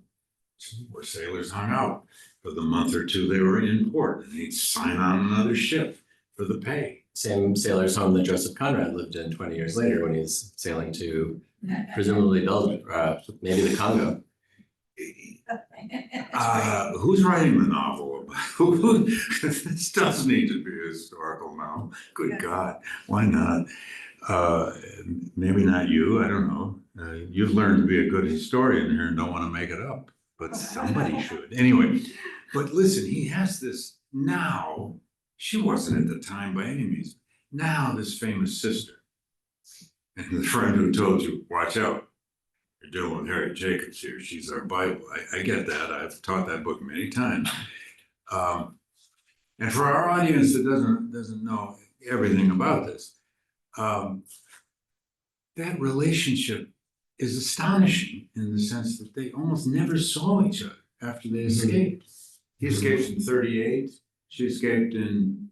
where sailors hung out for the month or two they were in port, and he'd sign on another ship for the pay. Same sailor's home that Joseph Conrad lived in 20 years later when he's sailing to presumably Belgium, maybe the Congo. Who's writing the novel about this does need to be a historical novel. Good God, why not? Maybe not you, I don't know. You've learned to be a good historian here and don't want to make it up, but somebody should. Anyway, but listen, he has this now. She wasn't at the time by any means. Now this famous sister, and the friend who told you, watch out, you're dealing with Harriet Jacobs here. She's our Bible. I get that. I've taught that book many times. And for our audience that doesn't know everything about this, that relationship is astonishing in the sense that they almost never saw each other after they escaped. He escaped in 38. She escaped in,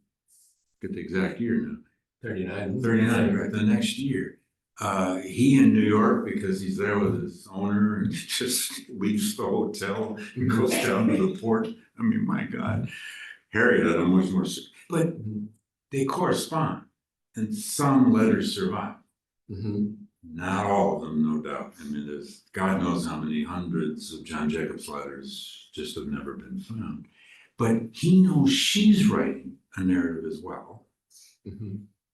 get the exact year now. 39. 39, right, the next year. He in New York because he's there with his owner and just leaves the hotel and goes down to the port. I mean, my God, Harriet had a much more, but they correspond and some letters survive. Not all of them, no doubt. I mean, there's God knows how many hundreds of John Jacobs letters just have never been found. But he knows she's writing a narrative as well.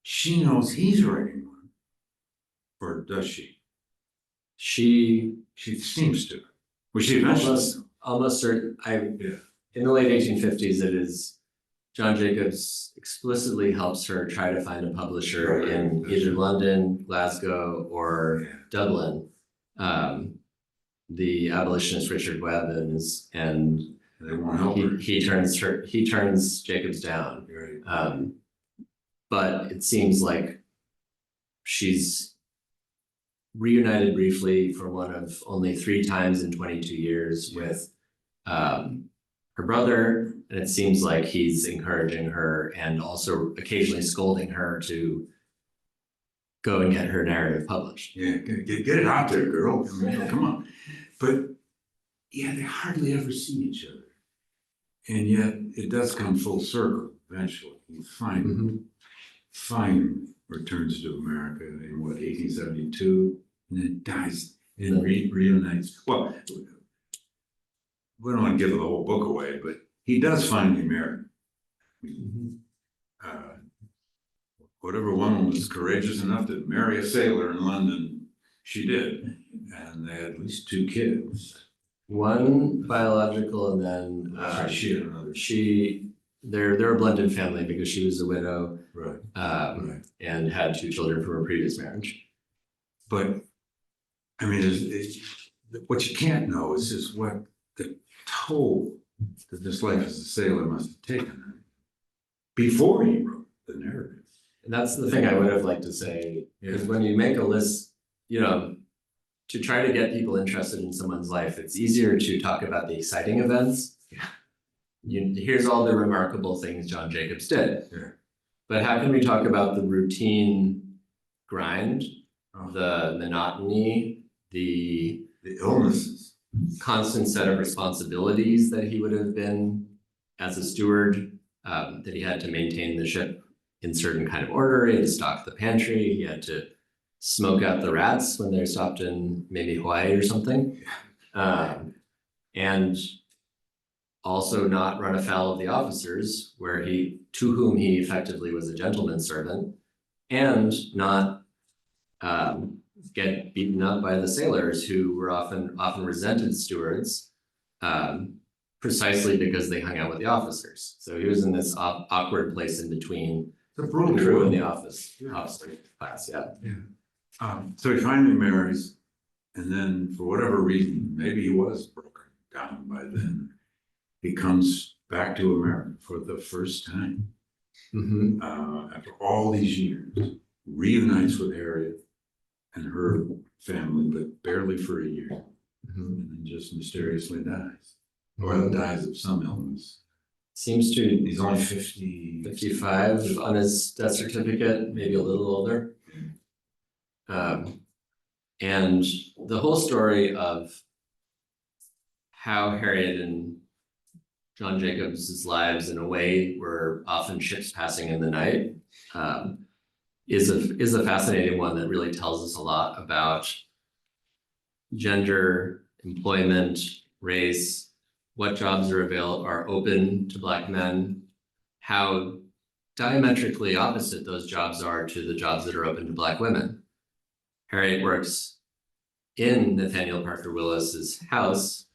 She knows he's writing one. Or does she? She seems to. Was she eventually? Almost certain. In the late 1850s, it is John Jacobs explicitly helps her try to find a publisher in either London, Glasgow, or Dublin. the abolitionist Richard Webb and They won't help her. he turns Jacobs down. Right. But it seems like she's reunited briefly for one of only 3 times in 22 years with her brother, and it seems like he's encouraging her and also occasionally scolding her to go and get her narrative published. Yeah, get it out there, girl. I mean, come on. But yeah, they hardly ever see each other. And yet it does come full circle eventually. He finally returns to America in what, 1872, and then dies and reunites. Well, we don't want to give the whole book away, but he does finally marry. Whatever woman was courageous enough to marry a sailor in London, she did. And they had at least 2 kids. One biological, and then She had another. They're a blended family because she was a widow, Right. and had 2 children from her previous marriage. But I mean, what you can't know is just what the toll that this life as a sailor must have taken before he wrote the narrative. And that's the thing I would have liked to say, is when you make a list, you know, to try to get people interested in someone's life, it's easier to talk about the exciting events. Here's all the remarkable things John Jacobs did. Yeah. But how can we talk about the routine grind, the monotony, the illnesses, constant set of responsibilities that he would have been as a steward, that he had to maintain the ship in certain kind of order, he had to stock the pantry, he had to smoke out the rats when they stopped in maybe Hawaii or something. And also not run afoul of the officers, to whom he effectively was a gentleman's servant, and not get beaten up by the sailors who were often resented stewards, precisely because they hung out with the officers. So he was in this awkward place in between the crew and the officer class. So he finally marries, and then for whatever reason, maybe he was broken down by then, he comes back to America for the first time. After all these years, reunites with Harriet and her family, but barely for a year, and then just mysteriously dies, or dies of some illness. Seems to, he's only 55 on his death certificate, maybe a little older. And the whole story of how Harriet and John Jacobs' lives in a way were often ships passing in the night, is a fascinating one that really tells us a lot about gender, employment, race, what jobs are open to Black men, how diametrically opposite those jobs are to the jobs that are open to Black women. Harriet works in Nathaniel Parker Willis's house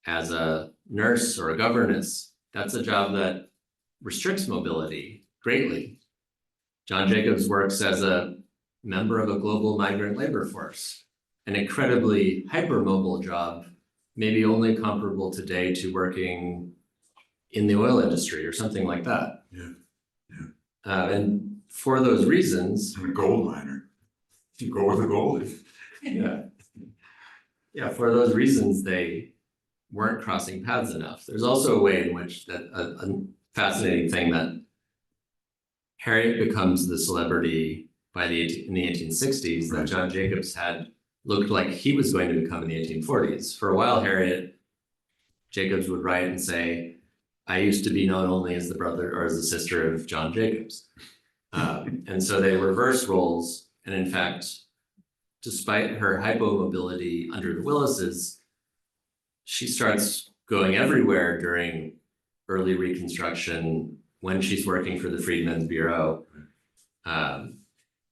as a nurse or a governess. That's a job that restricts mobility greatly. John Jacobs works as a member of a global migrant labor force, an incredibly hypermobile job, maybe only comparable today to working in the oil industry or something like that. And for those reasons, and a gold miner, you go with the gold. For those reasons, they weren't crossing paths enough. There's also a way in which that a fascinating thing that Harriet becomes the celebrity in the 1860s that John Jacobs had looked like he was going to become in the 1840s. For a while, Harriet Jacobs would write and say, I used to be known only as the brother or as the sister of John Jacobs. And so they reverse roles. And in fact, despite her hypomobility under the Willises, she starts going everywhere during early Reconstruction when she's working for the Freedmen's Bureau.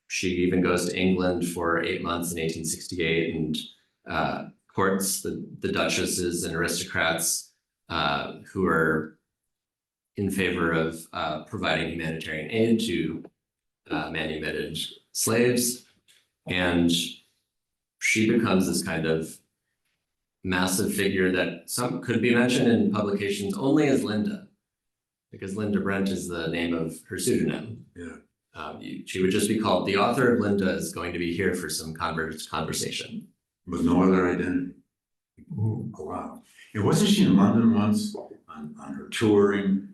She even goes to England for 8 months in 1868 and courts the duchesses and aristocrats who are in favor of providing humanitarian aid to manumitted slaves. And she becomes this kind of massive figure that some could be mentioned in publications only as Linda, because Linda Brent is the name of her pseudonym. Yeah. She would just be called, the author of Linda is going to be here for some conversation. With no other identity. Oh, wow. And wasn't she in London once on her touring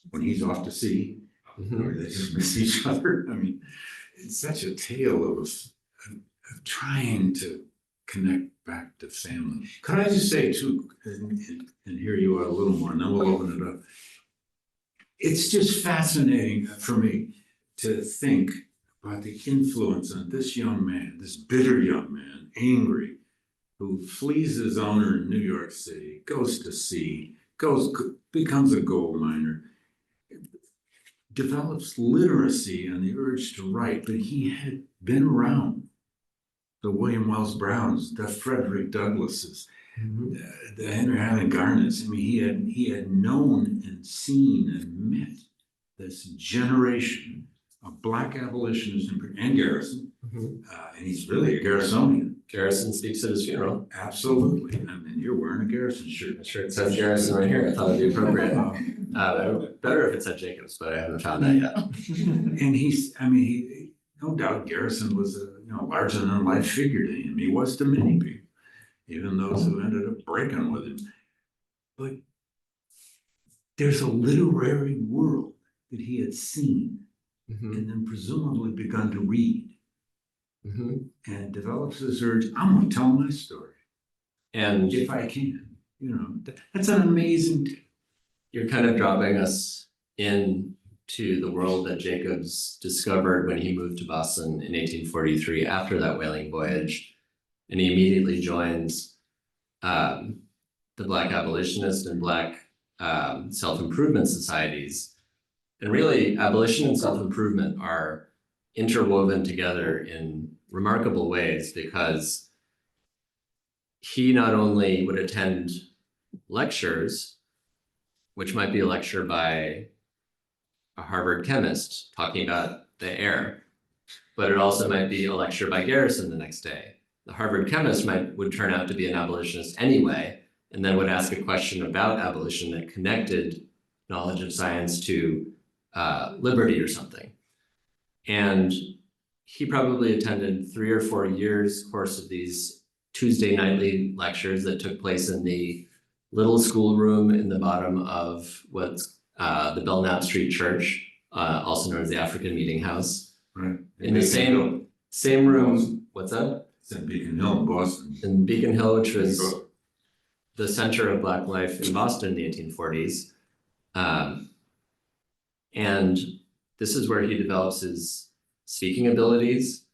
when he's off to sea? Or they just miss each other? I mean, it's such a tale of trying to connect back to family. Could I just say too, and hear you out a little more, and then we'll open it up. It's just fascinating for me to think about the influence on this young man, this bitter young man, angry, who flees his owner in New York City, goes to sea, becomes a gold miner, develops literacy and the urge to write, but he had been around the William Wells Browns, the Frederick Douglasses, the Henry Highland Garnets. I mean, he had known and seen and met this generation of Black abolitionists and Garrison, and he's really a Garrisonian. Garrison speaks at his funeral. Absolutely. I mean, you're wearing a Garrison shirt. Sure, it says Garrison right here. I thought it'd be appropriate. Better if it said Jacobs, but I haven't found that yet. And he no doubt Garrison was a larger than life figure to him. He was to many people, even those who ended up breaking with him. But there's a literary world that he had seen and then presumably begun to read. And develops this urge, I'm going to tell my story. And if I can, that's an amazing. You're kind of dropping us into the world that Jacobs discovered when he moved to Boston in 1843 after that whaling voyage. And he immediately joins the Black abolitionist and Black self-improvement societies. And really, abolition and self-improvement are interwoven together in remarkable ways, because he not only would attend lectures, which might be a lecture by a Harvard chemist talking about the air, but it also might be a lecture by Garrison the next day. The Harvard chemist would turn out to be an abolitionist anyway, and then would ask a question about abolition that connected knowledge of science to liberty or something. And he probably attended 3 or 4 years course of these Tuesday nightly lectures that took place in the little schoolroom in the bottom of what's the Belknap Street Church, also known as the African Meeting House. Right. In the same room. What's that? It's in Beacon Hill in Boston. In Beacon Hill, which was the center of Black life in Boston in the 1840s. And this is where he develops his speaking abilities.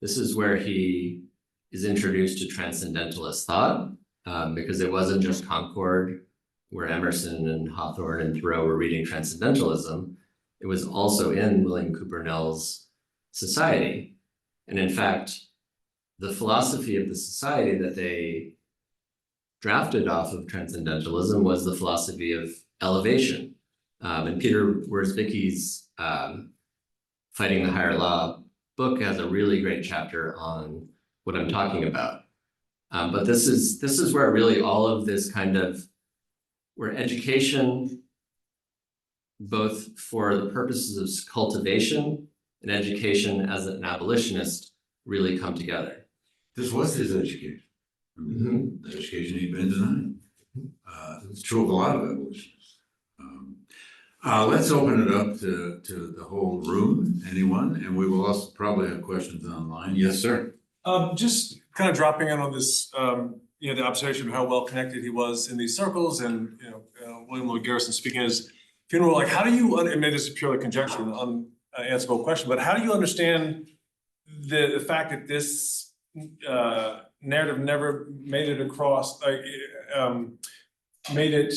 This is where he is introduced to transcendentalist thought, because it wasn't just Concord, where Emerson and Hawthorne and Thoreau were reading transcendentalism. It was also in William Cooper Nell's society. And in fact, the philosophy of the society that they drafted off of transcendentalism was the philosophy of elevation. And Peter Wierzbicki's Fighting the Higher Law book has a really great chapter on what I'm talking about. But this is where really all of this kind of, where education, both for the purposes of cultivation and education as an abolitionist, really come together. This was his education. I mean, the education he'd been denied. It's true of a lot of abolitionists. Let's open it up to the whole room, anyone, and we will also probably have questions online. Yes, sir. Just kind of dropping in on this, the observation of how well connected he was in these circles, and William Lloyd Garrison speaking at his funeral. Like, how do you? And maybe this is purely conjecture, an unanswerable question, but how do you understand the fact that this narrative never made it across? Like, made it,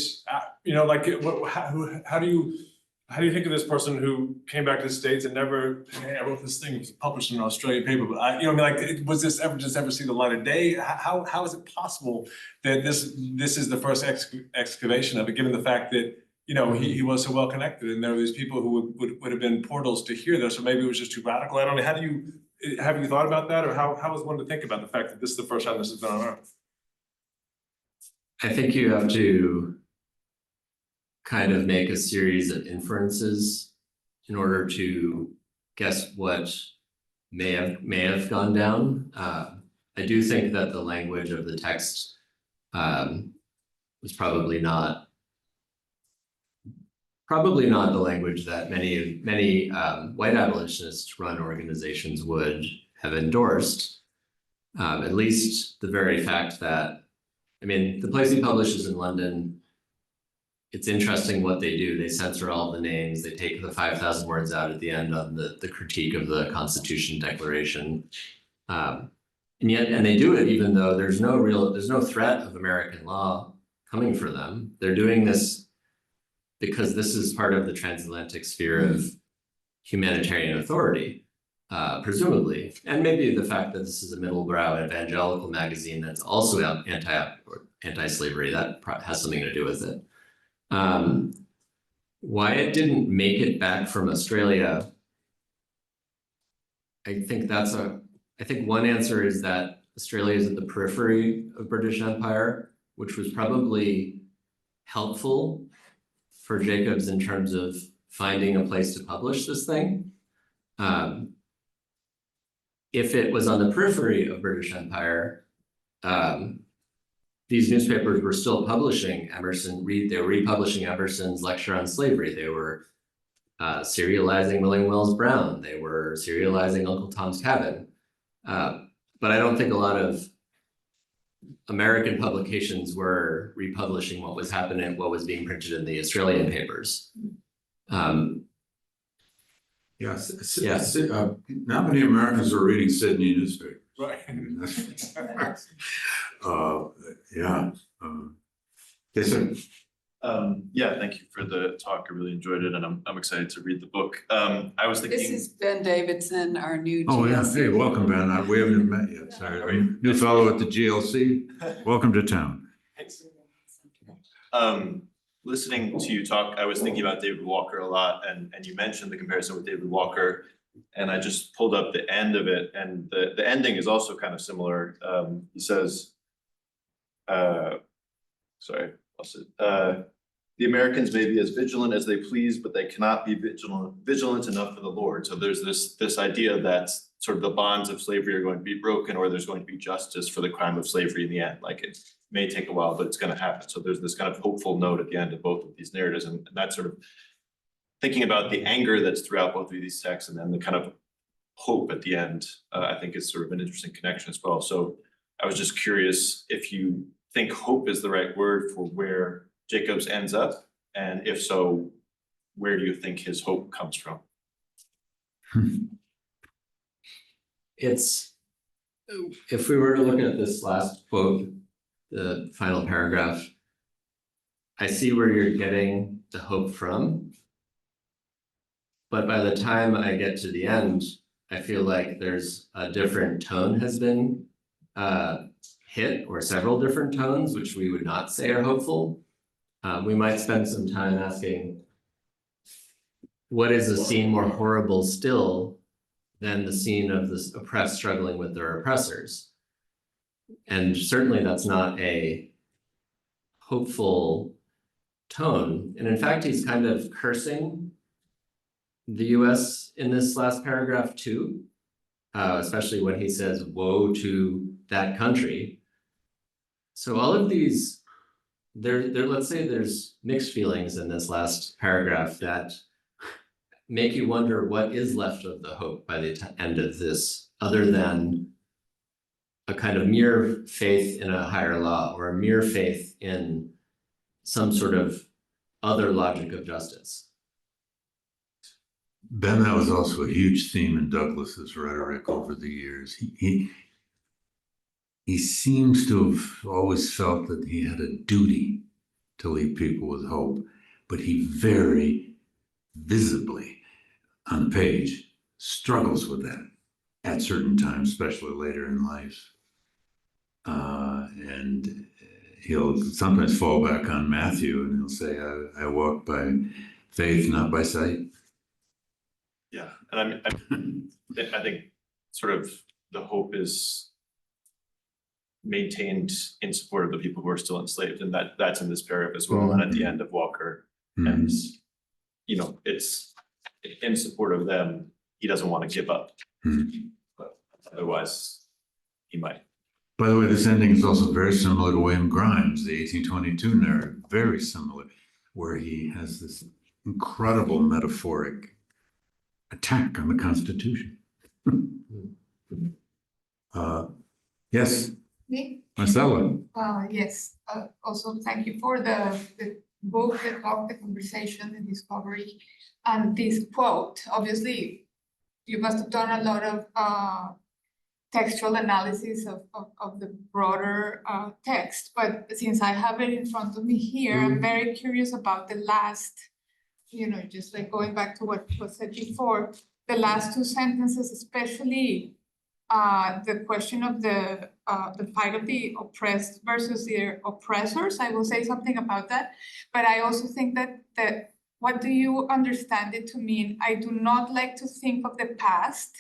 how do you think of this person who came back to the States and never, hey, I wrote this thing, it was published in an Australian paper, but was this ever see the light of day? How is it possible that this is the first excavation of it, given the fact that, he was so well connected, and there were these people who would have been portals to hear this, or maybe it was just too radical. I don't know, have you thought about that, or how is one to think about the fact that this is the first time this has been on Earth? I think you have to kind of make a series of inferences in order to guess what may have gone down. I do think that the language of the text was probably not the language that many white abolitionist run organizations would have endorsed. At least the very fact that, I mean, the place he publishes in London, it's interesting what they do. They censor all the names. They take the 5,000 words out at the end on the critique of the Constitution Declaration. And they do it even though there's no threat of American law coming for them. They're doing this because this is part of the transatlantic sphere of humanitarian authority, presumably. And maybe the fact that this is a middle-brow evangelical magazine that's also anti-slavery, that has something to do with it. Why it didn't make it back from Australia, I think one answer is that Australia is at the periphery of British Empire, which was probably helpful for Jacobs in terms of finding a place to publish this thing. If it was on the periphery of British Empire, these newspapers were still publishing Emerson. They were republishing Emerson's lecture on slavery. They were serializing William Wells Brown. They were serializing Uncle Tom's Cabin. But I don't think a lot of American publications were republishing what was happening, what was being printed in the Australian papers. Yes. Yes. Not many Americans are reading Sydney newspapers. Right. Yeah. Yes, sir. Yeah, thank you for the talk. I really enjoyed it, and I'm excited to read the book. I was thinking. This is Ben Davidson, our new Oh, yeah. GLC. Hey, welcome, Ben. We haven't met yet. Sorry. Are you new fellow at the GLC? Welcome to town. Listening to you talk, I was thinking about David Walker a lot, and you mentioned the comparison with David Walker, and I just pulled up the end of it, and the ending is also kind of similar. He says, sorry, lost it. The Americans may be as vigilant as they please, but they cannot be vigilant enough for the Lord. So there's this idea that sort of the bonds of slavery are going to be broken, or there's going to be justice for the crime of slavery in the end. Like, it may take a while, but it's going to happen. So there's this kind of hopeful note at the end of both of these narratives, and that's sort of thinking about the anger that's throughout both of these texts, and then the kind of hope at the end. I think is sort of an interesting connection as well. So I was just curious if you think hope is the right word for where Jacobs ends up, and if so, where do you think his hope comes from? It's, if we were to look at this last quote, the final paragraph, I see where you're getting the hope from. But by the time I get to the end, I feel like there's a different tone has been hit, or several different tones, which we would not say are hopeful. We might spend some time asking, what is a scene more horrible still than the scene of this oppressed struggling with their oppressors? And certainly that's not a hopeful tone. And in fact, he's kind of cursing the US in this last paragraph too, especially when he says, woe to that country. So all of these, let's say there's mixed feelings in this last paragraph that make you wonder what is left of the hope by the end of this, other than a kind of mere faith in a higher law, or a mere faith in some sort of other logic of justice. Ben, that was also a huge theme in Douglass's rhetoric over the years. He seems to have always felt that he had a duty to leave people with hope, but he very visibly on the page struggles with that at certain times, especially later in life. And he'll sometimes fall back on Matthew, and he'll say, I walk by faith, not by sight. Yeah, and I think sort of the hope is maintained in support of the people who are still enslaved, and that's in this paragraph as well, and at the end of Walker. And, you know, it's in support of them, he doesn't want to give up, but otherwise he might. By the way, this ending is also very similar to William Grimes, the 1822 narrative, very similar, where he has this incredible metaphoric attack on the Constitution. Yes, Me? Marcella. Yes, also thank you for the book, the talk, the conversation, the discovery, and this quote. Obviously, you must have done a lot of textual analysis of the broader text, but since I have it in front of me here, I'm very curious about the last, you know, just like going back to what was said before, the last two sentences, especially the question of the fight of the oppressed versus their oppressors. I will say something about that, but I also think that what do you understand it to mean? I do not like to think of the past,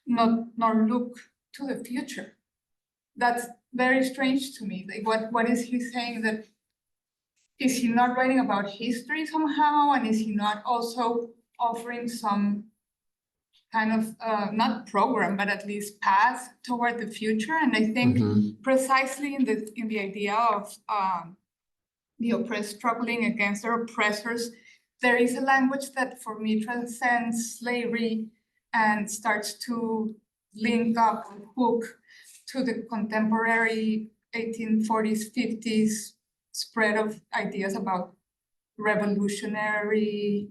nor look to the future. That's very strange to me. Like, what is he saying? That is he not writing about history somehow, and is he not also offering some kind of not program, but at least path toward the future? And I think precisely in the idea of the oppressed struggling against their oppressors, there is a language that for me transcends slavery and starts to link up and hook to the contemporary 1840s, 50s spread of ideas about revolutionary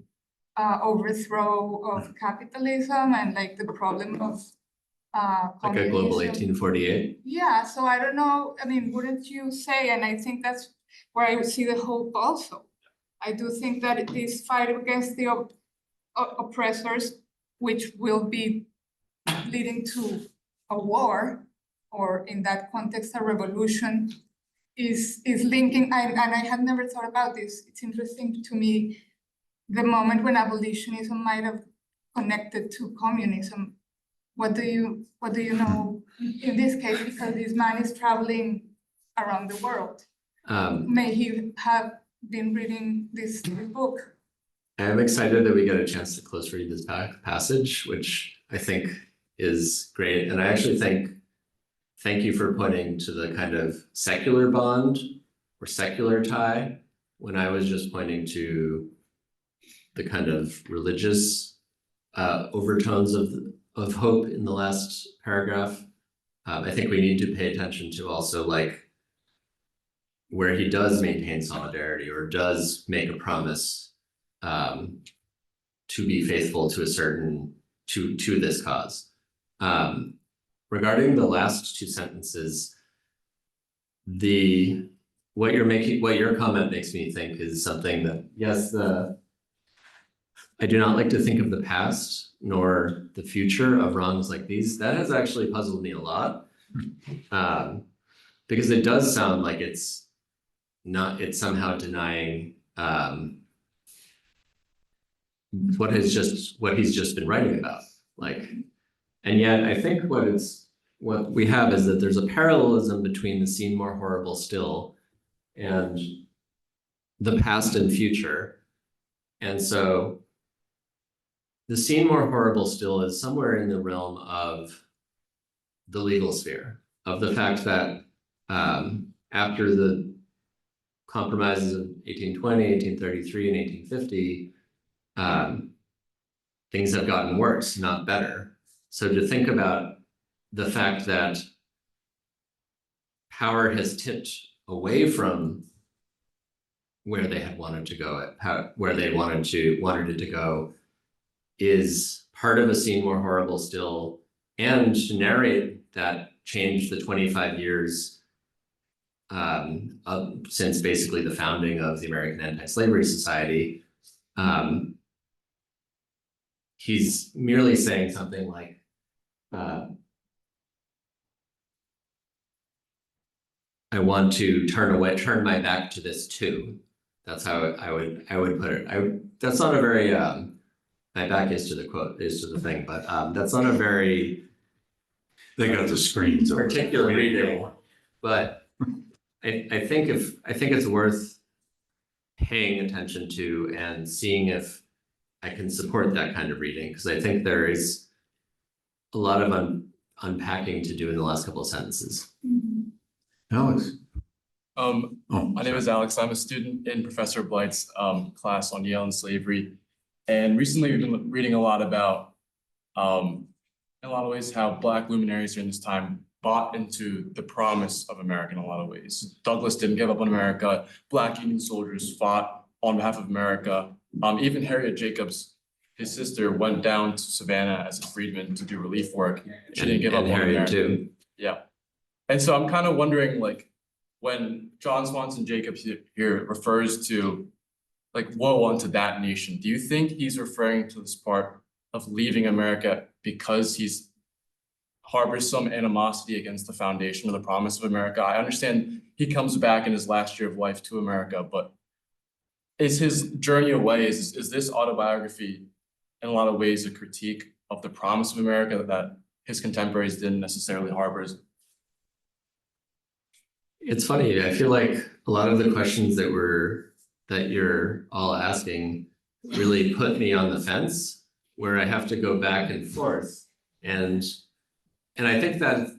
overthrow of capitalism and like the problem of Like a global communism. 1848. Yeah, so I don't know, I mean, wouldn't you say, and I think that's where I would see the hope also. I do think that this fight against the oppressors, which will be leading to a war, or in that context, a revolution, is linking, and I have never thought about this. It's interesting to me, the moment when abolitionism might have connected to communism. What do you know in this case, because this man is traveling around the world? May he have been reading this book? I'm excited that we get a chance to close read this passage, which I think is great. And I actually thank you for pointing to the kind of secular bond or secular tie, when I was just pointing to the kind of religious overtones of hope in the last paragraph. I think we need to pay attention to also like where he does maintain solidarity or does make a promise to be faithful to a certain, to this cause. Regarding the last two sentences, what your comment makes me think is something that, yes, I do not like to think of the past nor the future of wrongs like these. That has actually puzzled me a lot, because it does sound like it's somehow denying what he's just been writing about. Like, and yet I think what we have is that there's a parallelism between the scene more horrible still and the past and future. And so the scene more horrible still is somewhere in the realm of the legal sphere, of the fact that after the compromises of 1820, 1833, and 1850, things have gotten worse, not better. So to think about the fact that power has tipped away from where they had wanted to go, where they wanted it to go, is part of a scene more horrible still, and to narrate that change the 25 years since basically the founding of the American Anti-Slavery Society. He's merely saying something like, I want to turn my back to this too. That's how I would put it. That's not a very my back is to the quote, is to the thing, but that's not a very They got the screens over. particular reading, but I think it's worth paying attention to and seeing if I can support that kind of reading, because I think there is a lot of unpacking to do in the last couple of sentences. Alex? My name is Alex. I'm a student in Professor Blight's class on Yale and slavery. And recently we've been reading a lot about, in a lot of ways, how Black luminaries during this time bought into the promise of America in a lot of ways. Douglass didn't give up on America. Black Union soldiers fought on behalf of America. Even Harriet Jacobs, his sister, went down to Savannah as a freedman to do relief work. She didn't give up on Harriet America. too. Yeah. And so I'm kind of wondering, like, when John Swanson Jacobs here refers to, like, woe unto that nation, do you think he's referring to this part of leaving America because he's harbors some animosity against the foundation of the promise of America? I understand he comes back in his last year of life to America, but is his journey away, is this autobiography in a lot of ways a critique of the promise of America that his contemporaries didn't necessarily harbor? It's funny, I feel like a lot of the questions that you're all asking really put me on the fence, where I have to go back and forth. And I think that's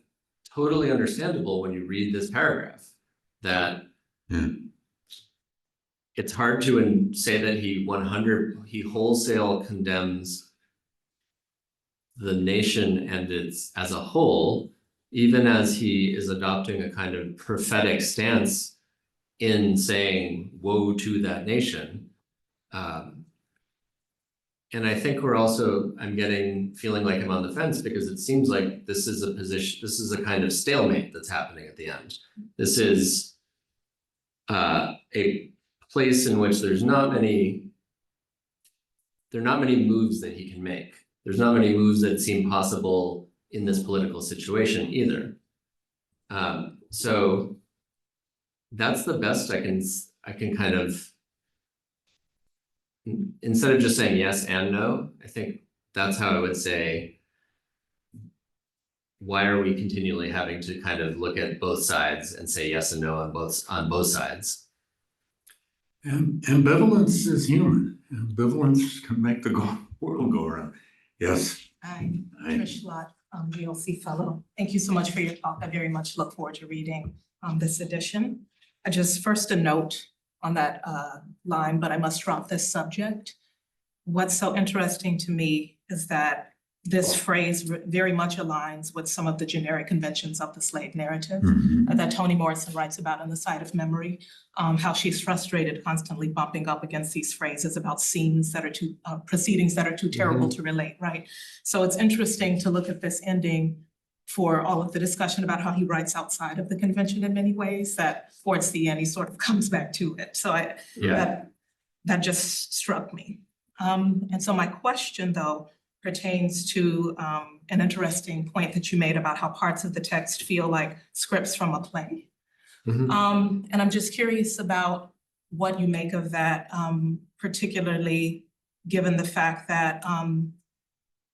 totally understandable when you read this paragraph, that it's hard to say that he wholesale condemns the nation and its as a whole, even as he is adopting a kind of prophetic stance in saying, woe to that nation. And I think I'm feeling like I'm on the fence, because it seems like this is a kind of stalemate that's happening at the end. This is a place in which there are not many moves that he can make. There's not many moves that seem possible in this political situation either. So that's the best I can kind of, instead of just saying yes and no, I think that's how I would say, why are we continually having to kind of look at both sides and say yes and no on both sides? And ambivalence is human. Ambivalence can make the world go around. Yes. I'm Trish Lott, GLC fellow. Thank you so much for your talk. I very much look forward to reading this edition. First a note on that line, but I must drop this subject. What's so interesting to me is that this phrase very much aligns with some of the generic conventions of the slave narrative that Toni Morrison writes about in The Site of Memory, how she's frustrated constantly bumping up against these phrases about scenes that are proceedings that are too terrible to relate, right? So it's interesting to look at this ending for all of the discussion about how he writes outside of the convention in many ways, that towards the end, he sort of comes back to it. So that just struck me. And so my question, though, pertains to an interesting point that you made about how parts of the text feel like scripts from a play. And I'm just curious about what you make of that, particularly given the fact that,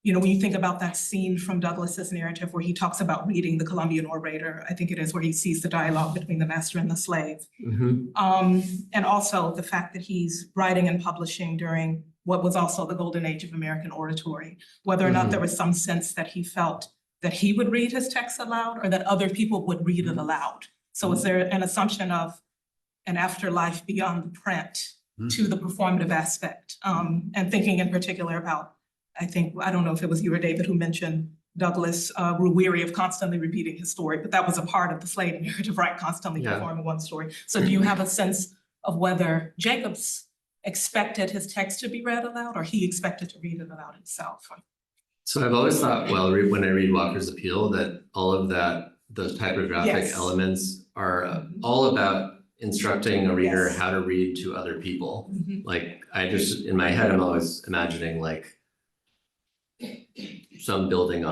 when you think about that scene from Douglass's narrative where he talks about reading the Columbian Orator, I think it is, where he sees the dialogue between the master and the slave. And also the fact that he's writing and publishing during what was also the golden age of American oratory, whether or not there was some sense that he felt that he would read his text aloud or that other people would read it aloud. So is there an assumption of an afterlife beyond the print to the performative aspect? And thinking in particular about, I don't know if it was you or David who mentioned Douglass grew weary of constantly repeating his story, but that was a part of the slave narrative, right? Constantly performing one story. So do you have a sense of whether Jacobs expected his text to be read aloud or he expected to read it aloud himself? So I've always thought, when I read Walker's Appeal, that all of those typographic elements are all about instructing a reader how to read to other people. Like, in my head, I'm always imagining like some building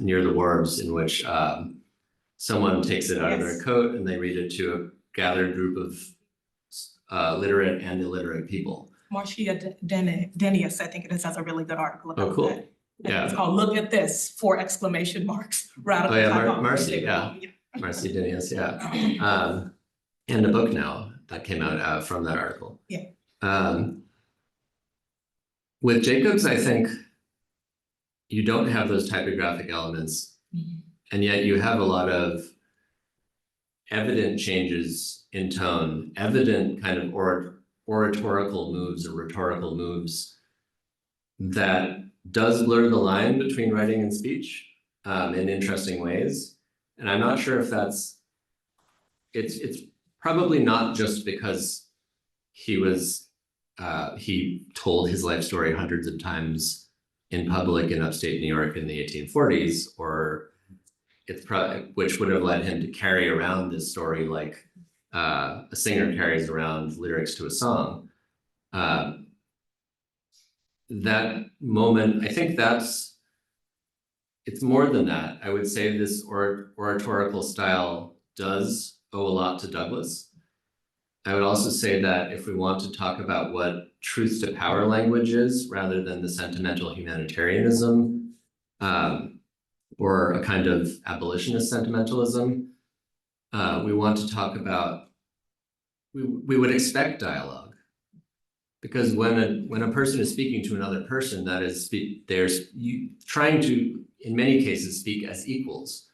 near the wharves in which someone takes it out of their coat and they read it to a gathered group of literate and illiterate people. Marcia Denius, I think it is, has a really good article about that. Yeah. It's called Look at This, 4 exclamation marks, radical. Oh, yeah, typography. Marcy, yeah. Marcy Dinius, yeah. And a book now that came out from that article. Yeah. With Jacobs, I think you don't have those typographic elements, and yet you have a lot of evident changes in tone, evident kind of oratorical moves or rhetorical moves that does blur the line between writing and speech in interesting ways. And I'm not sure if it's probably not just because he told his life story hundreds of times in public in upstate New York in the 1840s, or it's probably, which would have led him to carry around this story like a singer carries around lyrics to a song. That moment, I think it's more than that. I would say this oratorical style does owe a lot to Douglass. I would also say that if we want to talk about what truth to power language is, rather than the sentimental humanitarianism, or a kind of abolitionist sentimentalism, we want to talk about, we would expect dialogue. Because when a person is speaking to another person, that is, trying to, in many cases, speak as equals,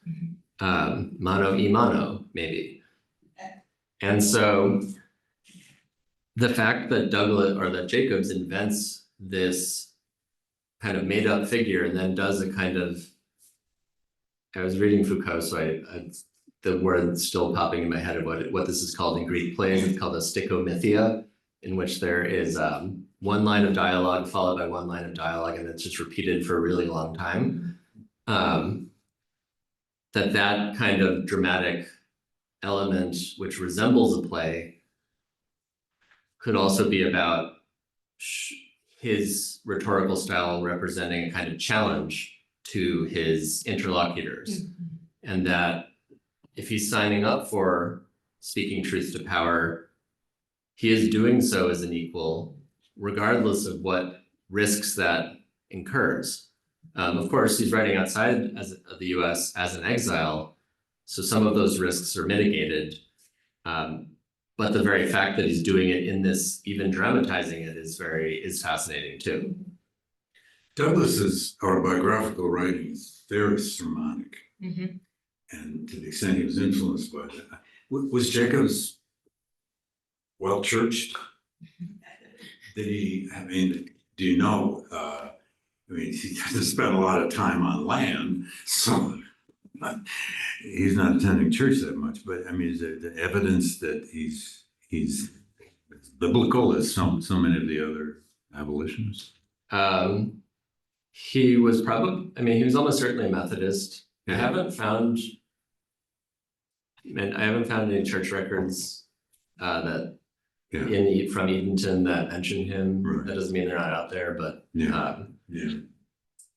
mano y mano, maybe. And so the fact that Douglass or that Jacobs invents this kind of made up figure and then does a kind of, I was reading Foucault, so the word still popping in my head of what this is called in Greek plays. It's called a sticomythia, in which there is one line of dialogue followed by one line of dialogue, and it's just repeated for a really long time. That kind of dramatic element, which resembles a play, could also be about his rhetorical style representing a kind of challenge to his interlocutors. And that if he's signing up for speaking truth to power, he is doing so as an equal, regardless of what risks that incurs. Of course, he's writing outside of the US as an exile, so some of those risks are mitigated. But the very fact that he's doing it in this, even dramatizing it, is fascinating too. Douglass's autobiographical writing is very sermonic. And to the extent he was influenced by that. Was Jacobs well-churched? Did he, I mean, do you know, I mean, he doesn't spend a lot of time on land, so he's not attending church that much, but I mean, is there the evidence that he's biblical as so many of the other abolitionists? He was probably, I mean, he was almost certainly a Methodist. Yeah. I haven't found any church records that from Edenton that mention him. Right. That doesn't mean they're not out there, but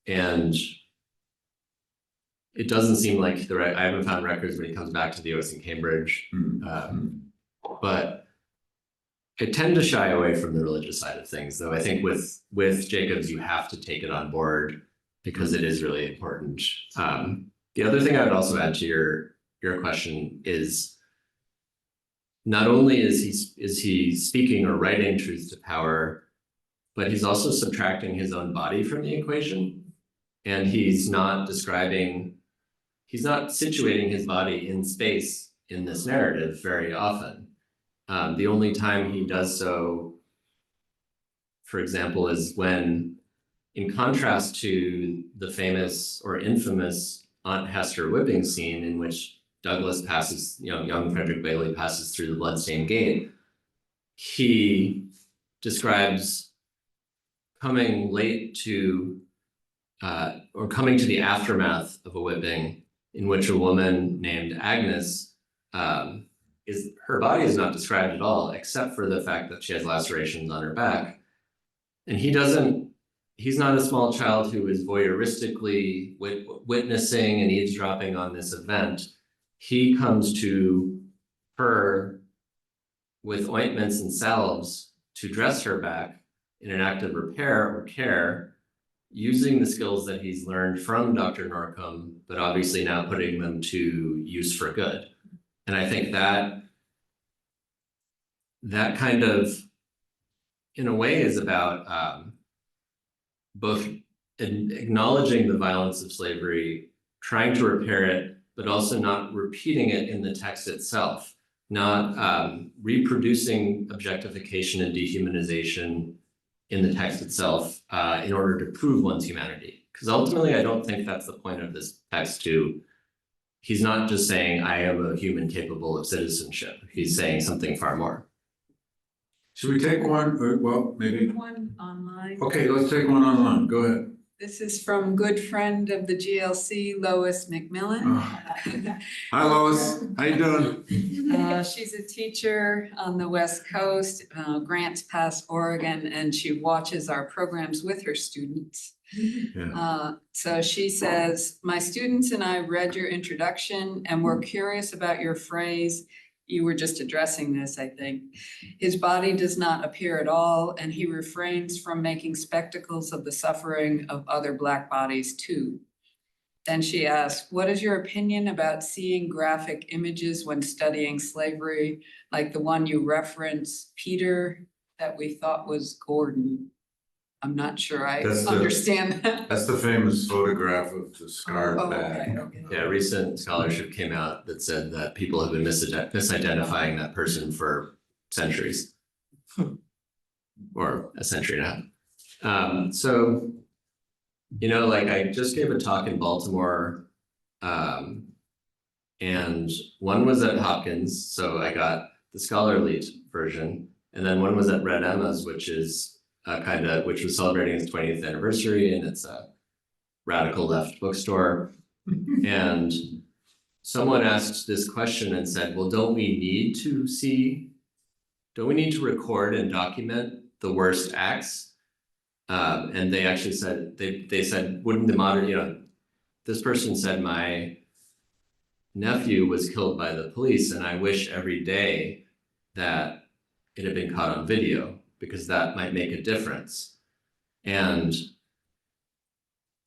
and it doesn't seem like I haven't found records when he comes back to the US in Cambridge. But I tend to shy away from the religious side of things, though I think with Jacobs, you have to take it on board because it is really important. The other thing I would also add to your question is not only is he speaking or writing truth to power, but he's also subtracting his own body from the equation. And he's not situating his body in space in this narrative very often. The only time he does so, for example, is when, in contrast to the famous or infamous Aunt Hester whipping scene in which Douglass passes, young Frederick Bailey passes through the bloodstained gate, he describes coming late to, or coming to the aftermath of a whipping in which a woman named Agnes, her body is not described at all, except for the fact that she has lacerations on her back. And he's not a small child who is voyeuristically witnessing and eavesdropping on this event. He comes to her with ointments and salves to dress her back in an act of repair or care, using the skills that he's learned from Dr. Norcombe, but obviously now putting them to use for good. And I think that kind of, in a way, is about both acknowledging the violence of slavery, trying to repair it, but also not repeating it in the text itself, not reproducing objectification and dehumanization in the text itself in order to prove one's humanity. Because ultimately, I don't think that's the point of this text too. He's not just saying, I am a human capable of citizenship. He's saying something far more. Should we take one, or, well, maybe, One online. okay, let's take one online, go ahead. This is from good friend of the GLC, Lois McMillan. Oh. Hi Lois, how you doing? She's a teacher on the West Coast, Grants Pass, Oregon, and she watches our programs with her students. Yeah. So she says, my students and I read your introduction and were curious about your phrase. You were just addressing this, I think. His body does not appear at all, and he refrains from making spectacles of the suffering of other Black bodies too. Then she asked, what is your opinion about seeing graphic images when studying slavery, like the one you referenced, Peter, that we thought was Gordon? I'm not sure I understand that. That's the famous photograph of the scarred back. Okay. Yeah, recent scholarship came out that said that people have been misidentifying that person for centuries. Or a century and a half. So, you know, like I just gave a talk in Baltimore, and one was at Hopkins, so I got the scholarly version, and then one was at Red Emma's, which is which was celebrating its 20th anniversary, and it's a radical left bookstore. And someone asked this question and said, well, don't we need to record and document the worst acts? And they actually said, they said, wouldn't the modern, you know, this person said, my nephew was killed by the police, and I wish every day that it had been caught on video, because that might make a difference. And,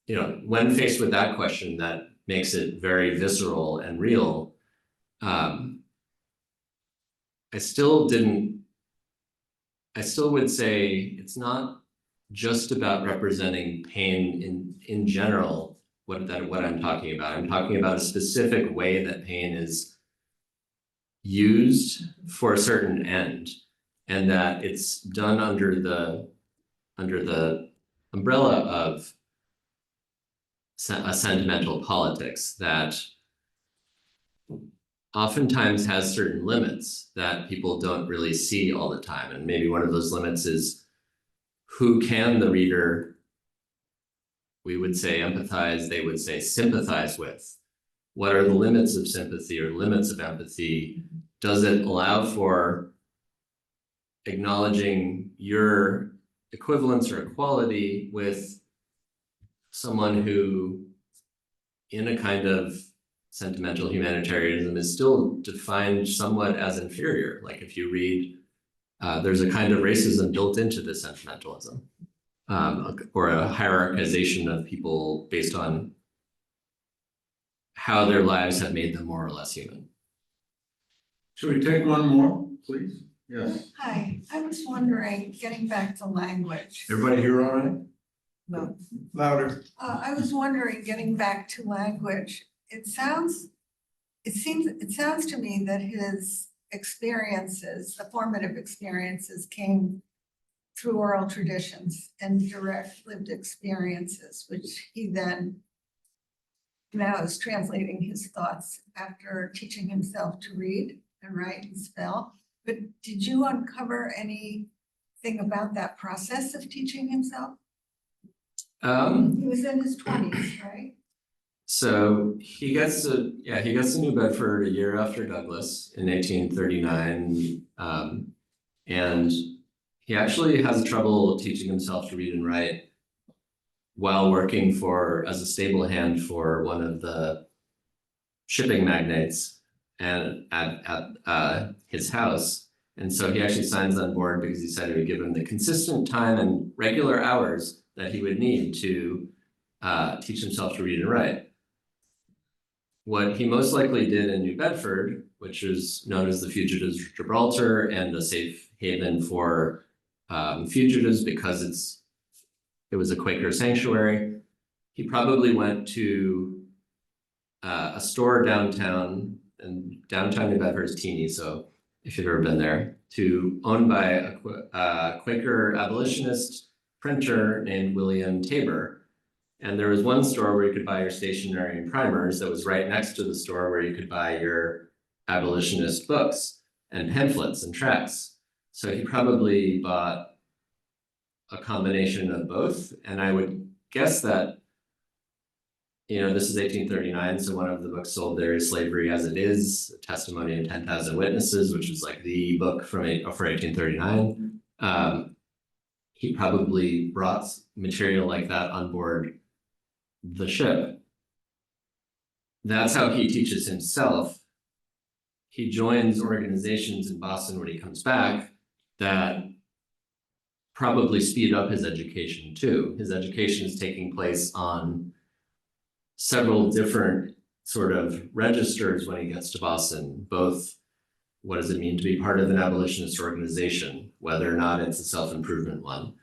you know, when faced with that question that makes it very visceral and real, I still would say it's not just about representing pain in general, what I'm talking about. I'm talking about a specific way that pain is used for a certain end, and that it's done under the umbrella of a sentimental politics that oftentimes has certain limits that people don't really see all the time. And maybe one of those limits is, who can the reader, we would say empathize, they would say sympathize with? What are the limits of sympathy or limits of empathy? Does it allow for acknowledging your equivalence or equality with someone who, in a kind of sentimental humanitarianism, is still defined somewhat as inferior? Like if you read, there's a kind of racism built into this sentimentalism, or a hierarchization of people based on how their lives have made them more or less human. Should we take one more, please? Yes. Hi, I was wondering, getting back to language. Everybody here all right? No. Louder. I was wondering, getting back to language, it sounds to me that his experiences, the formative experiences, came through oral traditions and direct lived experiences, which he then now is translating his thoughts after teaching himself to read and write and spell. But did you uncover anything about that process of teaching himself? He was in his 20s, right? So he gets to New Bedford a year after Douglass in 1839, and he actually has trouble teaching himself to read and write while working as a stable hand for one of the shipping magnates and at his house. And so he actually signs on board because he said it would give him the consistent time and regular hours that he would need to teach himself to read and write. What he most likely did in New Bedford, which is known as the Fugitives of Gibraltar and a safe haven for fugitives because it was a Quaker sanctuary, he probably went to a store downtown, and downtown New Bedford is teeny, so if you've ever been there, owned by a Quaker abolitionist printer named William Tabor. And there was one store where you could buy your stationery and primers that was right next to the store where you could buy your abolitionist books and pamphlets and tracts. So he probably bought a combination of both. And I would guess that, this is 1839, so one of the books sold there is Slavery as It Is, a Testimony of 10,000 Witnesses, which is like the book for 1839. He probably brought material like that on board the ship. That's how he teaches himself. He joins organizations in Boston when he comes back that probably speed up his education too. His education is taking place on several different sort of registers when he gets to Boston, both what does it mean to be part of an abolitionist organization, whether or not it's a self-improvement one.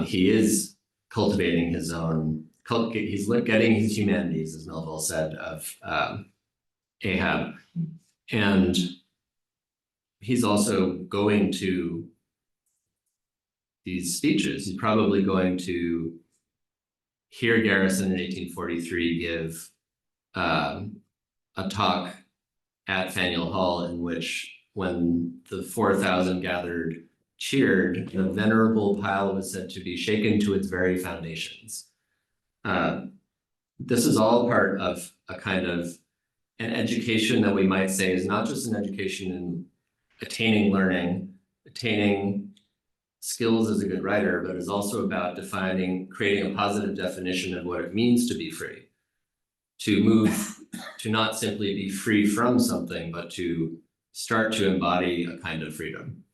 He is cultivating his own, he's getting his humanities, as Melville said, of Ahab. And he's also going to these speeches. He's probably going to hear Garrison in 1843 give a talk at Faneuil Hall in which, when the 4,000 gathered cheered, the venerable pile was said to be shaken to its very foundations. This is all part of a kind of an education that we might say is not just an education in attaining learning, attaining skills as a good writer, but is also about creating a positive definition of what it means to be free, to move, to not simply be free from something, but to start to embody a kind of freedom.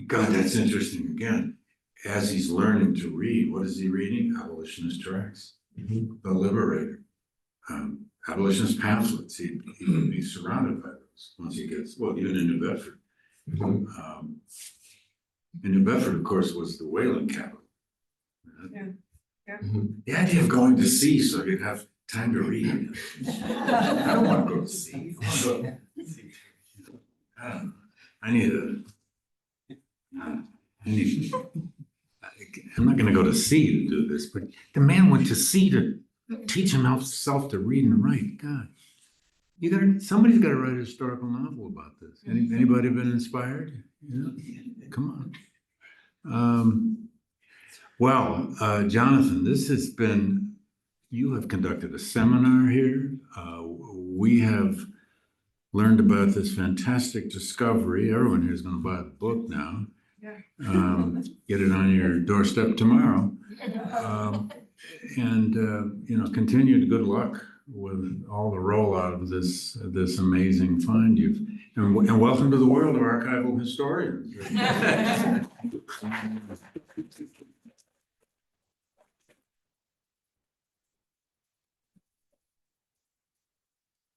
God, that's interesting. Again, as he's learning to read, what is he reading? Abolitionist tracts, The Liberator, abolitionist pamphlets. He'd be surrounded by those once he gets, even in New Bedford. And New Bedford, of course, was the whaling capital. The idea of going to sea so you'd have time to read. I don't want to go to sea. I'm not going to go to sea to do this, but the man went to sea to teach himself to read and write. God, somebody's got to write a historical novel about this. Anybody been inspired? Come on. Jonathan, this has been, you have conducted a seminar here. We have learned about this fantastic discovery. Everyone here is going to buy the book now. Get it on your doorstep tomorrow. Continued good luck with all the rollout of this amazing find and welcome to the world of archival historians.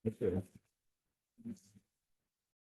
Okay.